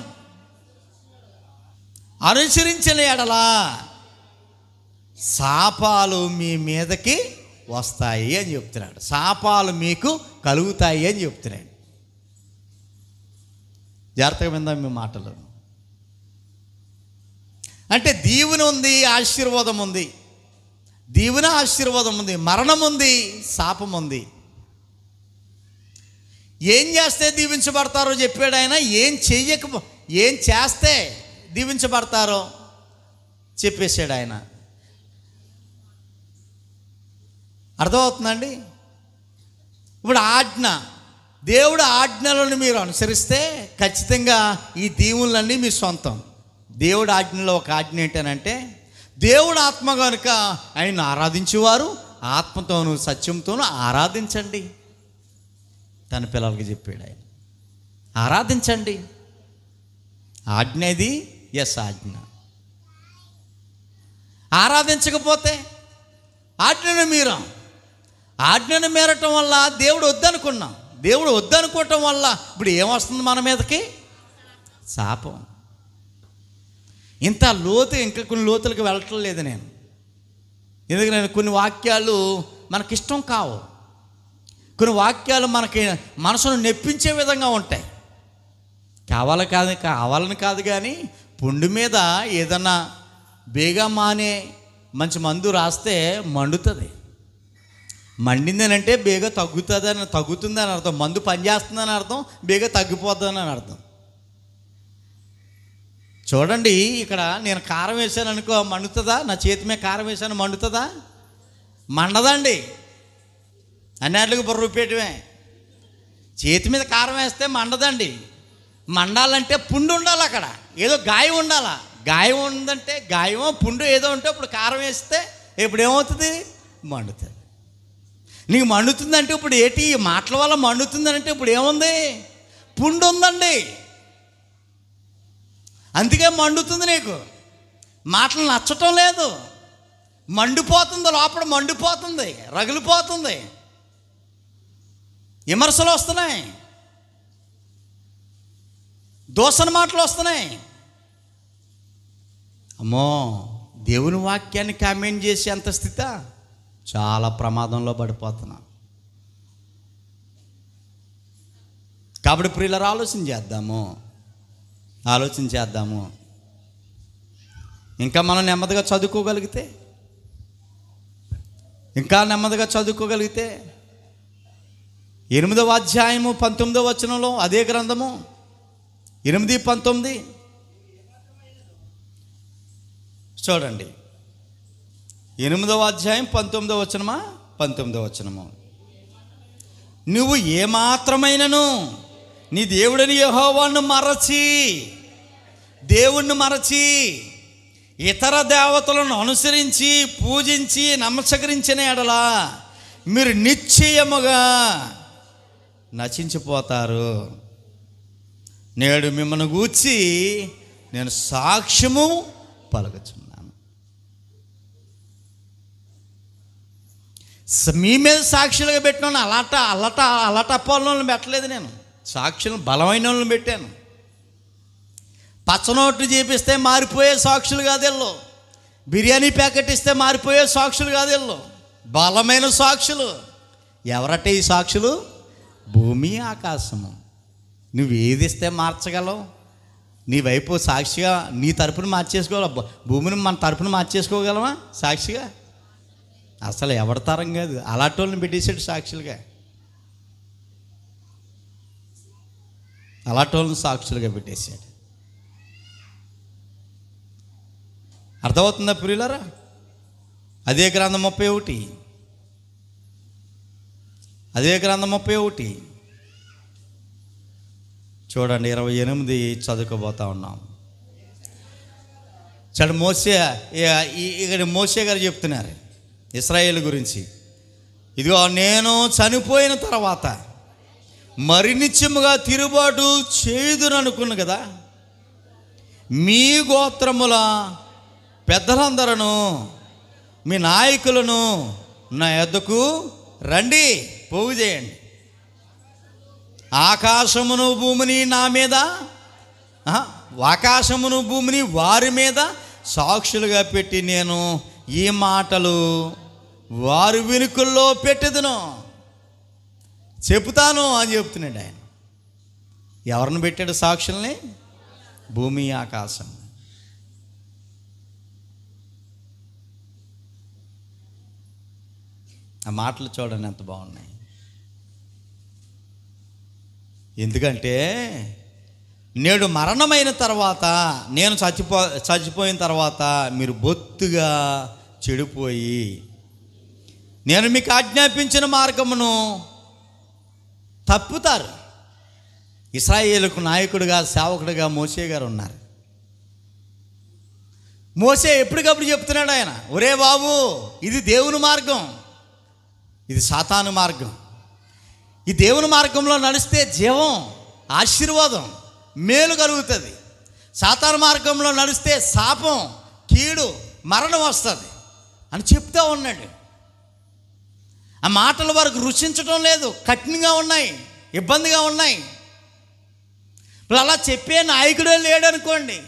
అనుసరించిన ఎడల శాపాలు మీ మీదకి వస్తాయి అని చెప్తున్నాడు. శాపాలు మీకు కలుగుతాయి అని చెప్తున్నాడు. జాగ్రత్తగా విందాం మీ మాటలు. అంటే దీవెన ఉంది, ఆశీర్వాదం ఉంది. దీవెన ఆశీర్వాదం ఉంది, మరణం ఉంది, శాపం ఉంది. ఏం చేస్తే దీవించబడతారో చెప్పాడు ఆయన. ఏం చేస్తే దీవించబడతారో చెప్పేశాడు ఆయన. అర్థమవుతుందండి? ఇప్పుడు దేవుడు ఆజ్ఞలను మీరు అనుసరిస్తే ఖచ్చితంగా ఈ దీవులన్నీ మీ సొంతం. దేవుడు ఆజ్ఞలో ఒక ఆజ్ఞ ఏంటనంటే, దేవుడు ఆత్మ కనుక ఆయన ఆరాధించేవారు ఆత్మతోనూ సత్యంతోనూ ఆరాధించండి. తన పిల్లలకి చెప్పాడు ఆయన, ఆరాధించండి. ఆజ్ఞ ఇది, ఆజ్ఞ. ఆరాధించకపోతే ఆజ్ఞను మీరటం వల్ల దేవుడు వద్దనుకోవటం వల్ల ఇప్పుడు ఏమొస్తుంది మన మీదకి? శాపం. ఇంత ఇంకా కొన్ని లోతులకు వెళ్ళటం లేదు నేను. ఎందుకంటే కొన్ని వాక్యాలు మనకిష్టం కావు, కొన్ని వాక్యాలు మనకి మనసును నెప్పించే విధంగా ఉంటాయి. కావాలని కాదు కానీ పుండు మీద ఏదన్నా బేగా మానే మంచి మందు రాస్తే మండుతుంది. మండిందనంటే బేగా తగ్గుతుందని అర్థం. మందు పనిచేస్తుందని అర్థం, బేగా తగ్గిపోతుందని అర్థం. చూడండి, ఇక్కడ నేను కారం వేసాను అనుకో, మండుతుందా? నా చేతి మీద కారం వేసాను, మండుతుందా? మండదండి. అన్నిటికి బుర్ర రూపేయటమే. చేతి మీద కారం వేస్తే మండదండి. మండాలంటే పుండు ఉండాలి, అక్కడ ఏదో గాయం ఉండాలా. గాయం ఉందంటే గాయమో పుండు ఏదో ఉంటే ఇప్పుడు కారం వేస్తే ఇప్పుడు ఏమవుతుంది? మండుతుంది. నీకు మండుతుందంటే ఇప్పుడు ఏంటి? ఈ మాటల వల్ల మండుతుందంటే ఇప్పుడు ఏముంది? పుండు ఉందండి, అందుకే మండుతుంది. నీకు మాటలు నచ్చటం లేదు, మండిపోతుంది, లోపల మండిపోతుంది, రగిలిపోతుంది, విమర్శలు వస్తున్నాయి, దూషణ మాటలు వస్తున్నాయి. అమ్మో, దేవుని వాక్యాన్ని కామెంట్ చేసే అంత స్థితి చాలా ప్రమాదంలో పడిపోతున్నా. కాబట్టి ప్రియులారా, ఆలోచన చేద్దాము. ఇంకా మనం నెమ్మదిగా చదువుకోగలిగితే 8వ అధ్యాయము 19వ వచనంలో అదే గ్రంథము 8:19 చూడండి. 8వ అధ్యాయం 19వ వచనమా? 19వ వచనము. నువ్వు ఏమాత్రమైనను నీ దేవుడిని యెహోవాను దేవుణ్ణి మరచి ఇతర దేవతలను అనుసరించి పూజించి నమస్కరించిన ఎడల మీరు నిశ్చయముగా నశించిపోతారు. నేడు మిమ్మల్ని గూర్చి నేను సాక్ష్యము పలుకుచున్నాను. మీ మీద సాక్షులుగా పెట్టిన అల్లటప్పాలను పెట్టలేదు. నేను సాక్షులను బలమైన వాళ్ళని పెట్టాను. పచ్చనోట్లు చేపిస్తే మారిపోయే సాక్షులు కాదు వీళ్ళు. బిర్యానీ ప్యాకెట్ ఇస్తే మారిపోయే సాక్షులు కాదు వీళ్ళు. బలమైన సాక్షులు. ఎవరటే ఈ సాక్షులు? భూమి ఆకాశము. నువ్వు ఏది ఇస్తే మార్చగలవు? నీ వైపు సాక్షిగా నీ తరపున మార్చేసుకోగల, భూమిని మన తరపున మార్చేసుకోగలవా సాక్షిగా? అసలు ఎవరి తరం కాదు. అలాంటి వాళ్ళని పెట్టేసాడు సాక్షులుగా. అలాంటి వాళ్ళని సాక్షులుగా పెట్టేశాడు. అర్థమవుతుందా ప్రియులారా? అదే గ్రంథం 31 చూడండి. 28 చదువుకోబోతా ఉన్నాం. చడు ఇక్కడ మోషే గారు చెప్తున్నారు ఇశ్రాయేలు గురించి. ఇదిగో నేను చనిపోయిన తర్వాత మరి నిత్యముగా తిరుగుబాటు చేయుదును అనుకున్నాను కదా, మీ గోత్రముల పెద్దలందరూ మీ నాయకులను నా యొద్దకు రండి, పోగు చేయండి. ఆకాశమును భూమిని నా మీద, ఆకాశమును భూమిని వారి మీద సాక్షులుగా పెట్టి నేను ఈ మాటలు వారి వెనుకల్లో పెట్టెదను, చెబుతాను అని చెప్తున్నాడు ఆయన. ఎవరిని పెట్టాడు సాక్షుల్ని? భూమి ఆకాశం. ఆ మాటలు చూడండి ఎంత బాగున్నాయి. ఎందుకంటే నేడు మరణమైన తర్వాత, నేను చచ్చిపోయిన తర్వాత మీరు బొత్తుగా చెడిపోయి నేను మీకు ఆజ్ఞాపించిన మార్గమును తప్పుతారు. ఇశ్రాయేలుకు నాయకుడిగా, సేవకుడిగా మోషే గారు ఉన్నారు. మోషే ఎప్పటికప్పుడు చెప్తున్నాడు ఆయన, ఒరే బాబు, ఇది దేవుని మార్గం, ఇది సాతాను మార్గం. ఈ దేవుని మార్గంలో నడిస్తే జీవం, ఆశీర్వాదం, మేలు కలుగుతుంది. సాతాను మార్గంలో నడిస్తే శాపం, కీడు, మరణం వస్తుంది అని చెప్తూ ఉన్నాడు. ఆ మాటల వరకు రుచించడం లేదు, కఠినంగా ఉన్నాయి, ఇబ్బందిగా ఉన్నాయి. ఇప్పుడు అలా చెప్పే నాయకుడే లేడనుకోండి,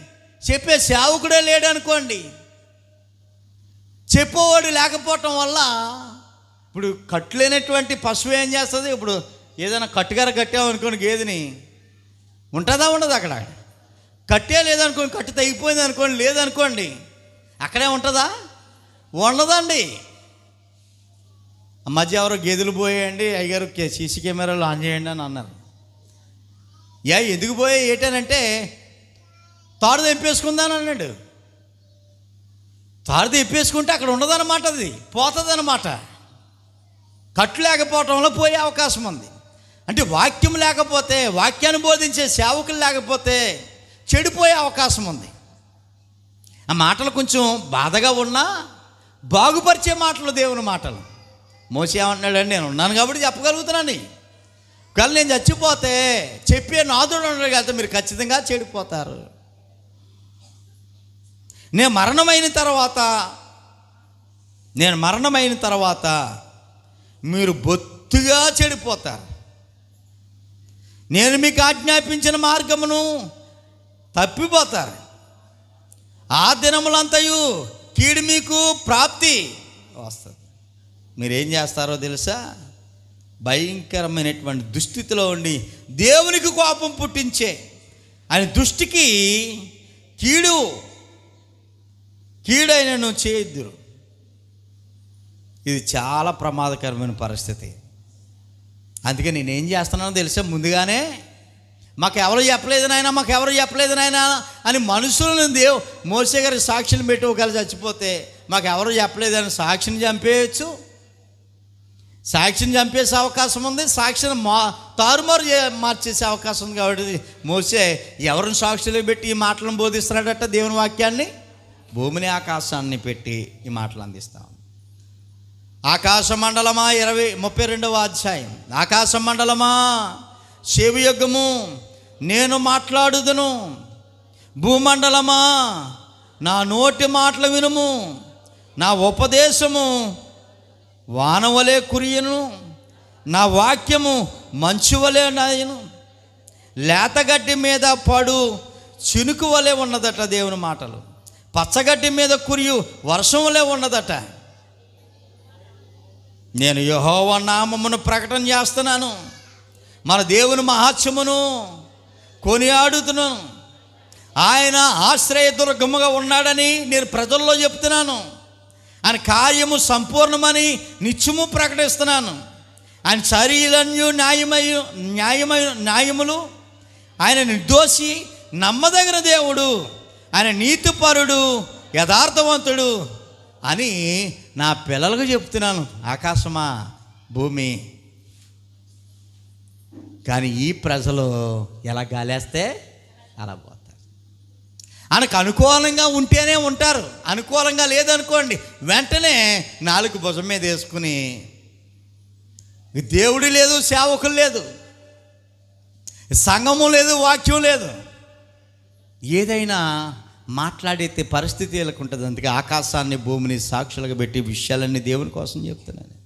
చెప్పే సేవకుడే లేడనుకోండి, చెప్పేవాడు లేకపోవటం వల్ల ఇప్పుడు కట్టులేనటువంటి పశువు ఏం చేస్తుంది? ఇప్పుడు ఏదైనా కట్టుగార కట్టామనుకోండి, గేదెని ఉంటుందా? ఉండదు. అక్కడ కట్టే లేదనుకోండి, కట్టు తెగిపోయింది అనుకోండి, లేదనుకోండి, అక్కడే ఉంటుందా? ఉండదండి. ఆ మధ్య ఎవరో గేదెలు పోయాయండి, అయ్యారు సీసీ కెమెరాలు ఆన్ చేయండి అని అన్నారు. ఎందుకు పోయా ఏటానంటే తాడు తెంపేసుకుందాని అన్నాడు. తాడు తెంపేసుకుంటే అక్కడ ఉండదన్నమాట, అది పోతుంది అన్నమాట. కట్టు లేకపోవటంలో పోయే అవకాశం ఉంది. అంటే వాక్యం లేకపోతే, వాక్యాన్ని బోధించే సేవకులు లేకపోతే చెడిపోయే అవకాశం ఉంది. ఆ మాటలు కొంచెం బాధగా ఉన్నా బాగుపరిచే మాటలు దేవుని మాటలు. మోసే ఏమంటున్నాడండి, నేను ఉన్నాను కాబట్టి చెప్పగలుగుతున్నాను. కానీ నేను చచ్చిపోతే చెప్పే నాదుడు ఉన్నాడు కదా, మీరు ఖచ్చితంగా చెడిపోతారు. నేను మరణమైన తర్వాత మీరు బొత్తుగా చెడిపోతారు. నేను మీకు ఆజ్ఞాపించిన మార్గమును తప్పిపోతారు. ఆ దినములంతయు కీడు మీకు ప్రాప్తి వస్తుంది. మీరేం చేస్తారో తెలుసా? భయంకరమైనటువంటి దుస్థితిలో ఉండి దేవునికి కోపం పుట్టించే ఆయన దృష్టికి కీడైనను చేయొద్దురు. ఇది చాలా ప్రమాదకరమైన పరిస్థితి. అందుకే నేనేం చేస్తున్నానో తెలుసా? ముందుగానే మాకు ఎవరు చెప్పలేదు నాయనా అని మనుషులను మోసే గారి సాక్షిని పెట్టి ఒకవేళ చచ్చిపోతే మాకు ఎవరు చెప్పలేదని సాక్షిని చంపేయచ్చు. సాక్షిని చంపేసే అవకాశం ఉంది, సాక్షిని తారుమారు మార్చేసే అవకాశం ఉంది. కాబట్టి మోసే ఎవరిని సాక్షులు పెట్టి ఈ మాటలను బోధిస్తున్నాడట? దేవుని వాక్యాన్ని, భూమిని ఆకాశాన్ని పెట్టి ఈ మాటలు అందిస్తాం. ఆకాశ మండలమా 32వ అధ్యాయం. ఆకాశ మండలమా చెవియొగ్గము, నేను మాట్లాడుదును. భూమండలమా నా నోటి మాటలు వినుము. నా ఉపదేశము వానవలే కురియను, నా వాక్యము మంచు వలె నాయను. లేతగడ్డి మీద పడు చినుకు వలె ఉన్నదట దేవుని మాటలు. పచ్చగడ్డి మీద కురియు వర్షం వలె ఉన్నదట. నేను యెహోవా నామమును ప్రకటన చేస్తున్నాను, మన దేవుని మహాత్మ్యమును కొనియాడుతున్నాను. ఆయన ఆశ్రయదుర్గముగా ఉన్నాడని నేను ప్రజల్లో చెప్తున్నాను. ఆయన కార్యము సంపూర్ణమని నిత్యము ప్రకటిస్తున్నాను. ఆయన చర్యలన్యు న్యాయములు. ఆయన నిర్దోషి, నమ్మదగిన దేవుడు, ఆయన నీతిపరుడు, యథార్థవంతుడు అని నా పిల్లలకు చెప్తున్నాను. ఆకాశమా, భూమి. కానీ ఈ ప్రజలు ఎలా గాలేస్తే అలా పోతారు. ఆయనకు అనుకూలంగా ఉంటేనే ఉంటారు, అనుకూలంగా లేదనుకోండి వెంటనే నాలుగు భుజం మీద వేసుకుని దేవుడు లేదు, సేవకులు లేదు, సంఘము లేదు, వాక్యం లేదు, ఏదైనా మాట్లాడే పరిస్థితి వీళ్ళకు ఉంటుంది. అందుకే ఆకాశాన్ని భూమిని సాక్షులుగా పెట్టి విషయాలన్నీ దేవుని కోసం చెప్తున్నాను,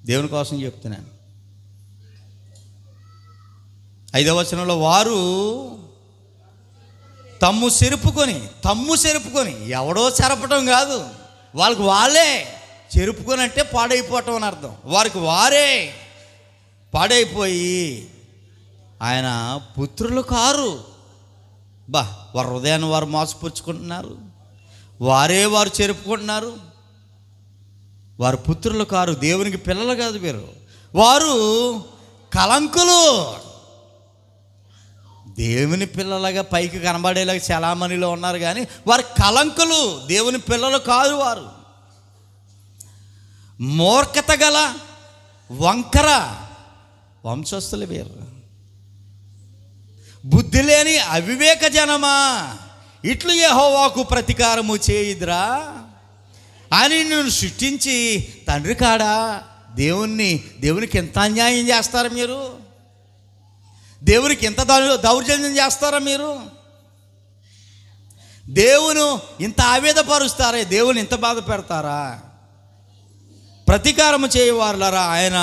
దేవుని కోసం చెప్తున్నాను. 5వ వచనంలో వారు తమ్ము చెరుపుకొని ఎవడో చెరపటం కాదు, వాళ్ళకి వాళ్ళే చెరుపుకొని అంటే పాడైపోవటం అని అర్థం. వారికి వారే పాడైపోయి ఆయన పుత్రులు కారు. వారి హృదయాన్ని వారు మోసపుచ్చుకుంటున్నారు, వారు చెరుపుకుంటున్నారు. వారు పుత్రులు కారు, దేవునికి పిల్లలు కాదు వీరు. వారు కలంకులు, దేవుని పిల్లలుగా పైకి కనబడేలాగా చలామణిలో ఉన్నారు కానీ వారు కలంకులు, దేవుని పిల్లలు కాదు. వారు మూర్ఖత గల వంకర వంశస్థులు వీరు. బుద్ధి లేని అవివేక జనమా, ఇట్లు యెహోవాకు ప్రతీకారము చేయుదురా అని నిన్ను సృష్టించి తండ్రి కాడా? దేవునికి ఎంత అన్యాయం చేస్తారా మీరు? దేవునికి ఎంత దౌర్జన్యం చేస్తారా మీరు? దేవుని ఇంత ఆవేదపరుస్తారే, దేవుని ఇంత బాధ పెడతారా? ప్రతీకారము చేయవారులారా, ఆయన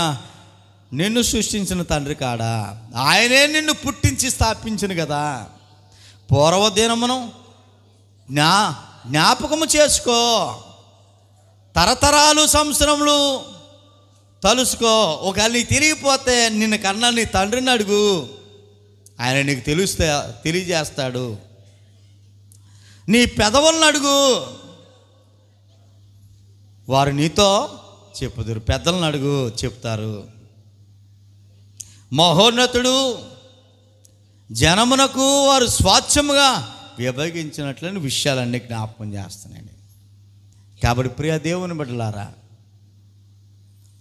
నిన్ను సృష్టించిన తండ్రి కాడా? ఆయనే నిన్ను పుట్టించి స్థాపించను కదా. పూర్వదినమును జ్ఞాపకము చేసుకో, తరతరాలు సంవత్సరములు తలుసుకో. ఒకవేళ నీకు తిరిగిపోతే నిన్ను కన్నా నీ తండ్రిని అడుగు, ఆయన నీకు తెలియజేస్తాడు. నీ పెదవులను అడుగు, వారు నీతో చెప్పుదురు. పెద్దలను అడుగు, చెప్తారు. మహోన్నతుడు జనమునకు వారు స్వాచ్ఛముగా విభజించినట్లని విషయాలన్నీ జ్ఞాపకం చేస్తున్నాను. కాబట్టి ప్రియ దేవుని బిడ్డలారా,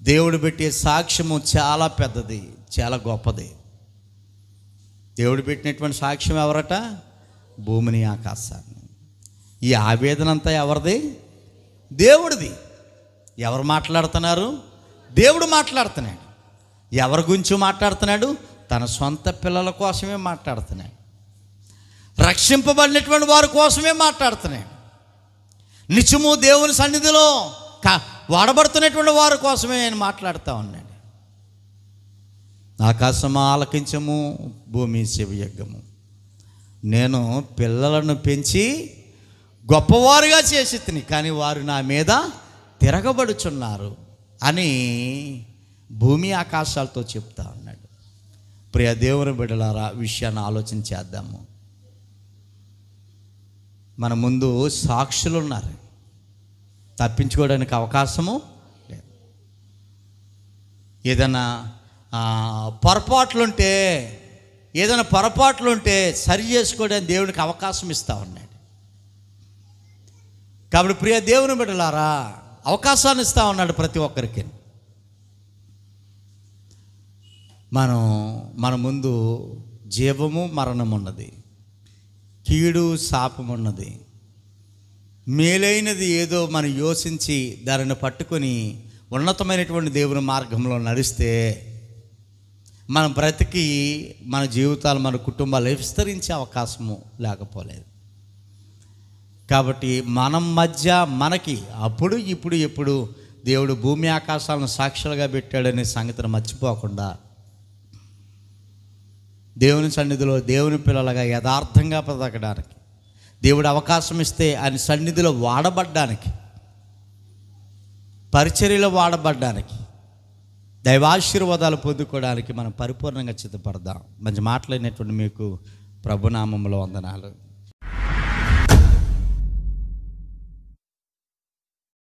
దేవుడు పెట్టే సాక్ష్యము చాలా పెద్దది, చాలా గొప్పది. దేవుడు పెట్టినటువంటి సాక్ష్యం ఎవరట? భూమిని ఆకాశాన్ని. ఈ ఆవేదన అంతా ఎవరిది? దేవుడిది. ఎవరు మాట్లాడుతున్నారు? దేవుడు మాట్లాడుతున్నాడు. ఎవరి గురించి మాట్లాడుతున్నాడు? తన సొంత పిల్లల కోసమే మాట్లాడుతున్నాడు, రక్షింపబడినటువంటి వారి కోసమే మాట్లాడుతున్నాడు. నిత్యము దేవుని సన్నిధిలో వాడబడుతున్నటువంటి వారి కోసమే ఆయన మాట్లాడుతూ ఉన్నాడు. ఆకాశము ఆలకించము, భూమి చెవియగ్గము. నేను పిల్లలను పెంచి గొప్పవారుగా చేసి తిని, కానీ వారు నా మీద తిరగబడుచున్నారు అని భూమి ఆకాశాలతో చెప్తా ఉన్నాడు. ప్రియ దేవుని బిడ్డలారా, విషయాన్ని ఆలోచన చేద్దాము. మన ముందు సాక్షులు ఉన్నారు, తప్పించుకోవడానికి అవకాశము లేదు. ఏదైనా పొరపాట్లుంటే సరి చేసుకోవడానికి దేవునికి అవకాశం ఇస్తూ ఉన్నాడు. కాబట్టి ప్రియ దేవుని బిడ్డలారా, అవకాశాన్ని ఇస్తూ ఉన్నాడు ప్రతి ఒక్కరికి. మన ముందు జీవము మరణం ఉన్నది, కీడు శాపం ఉన్నది. మేలైనది ఏదో మనం యోచించి దానిని పట్టుకొని ఉన్నతమైనటువంటి దేవుని మార్గంలో నడిస్తే మన బ్రతికి, మన జీవితాలు, మన కుటుంబాలు విస్తరించే అవకాశము లేకపోలేదు. కాబట్టి మనం మధ్య మనకి అప్పుడు ఇప్పుడు ఎప్పుడు దేవుడు భూమి ఆకాశాలను సాక్షులుగా పెట్టాడనే సంగతిని మర్చిపోకుండా దేవుని సన్నిధిలో దేవుని పిల్లలుగా యథార్థంగా బ్రతకడానికి, దేవుడు అవకాశం ఇస్తే ఆయన సన్నిధిలో వాడబడ్డానికి, పరిచర్యలో వాడబడ్డానికి, దైవాశీర్వాదాలు పొందుకోవడానికి మనం పరిపూర్ణంగా సిద్ధపడదాం. మంచి మాట్లాడినటువంటి మీకు ప్రభునామములో వందనాలు.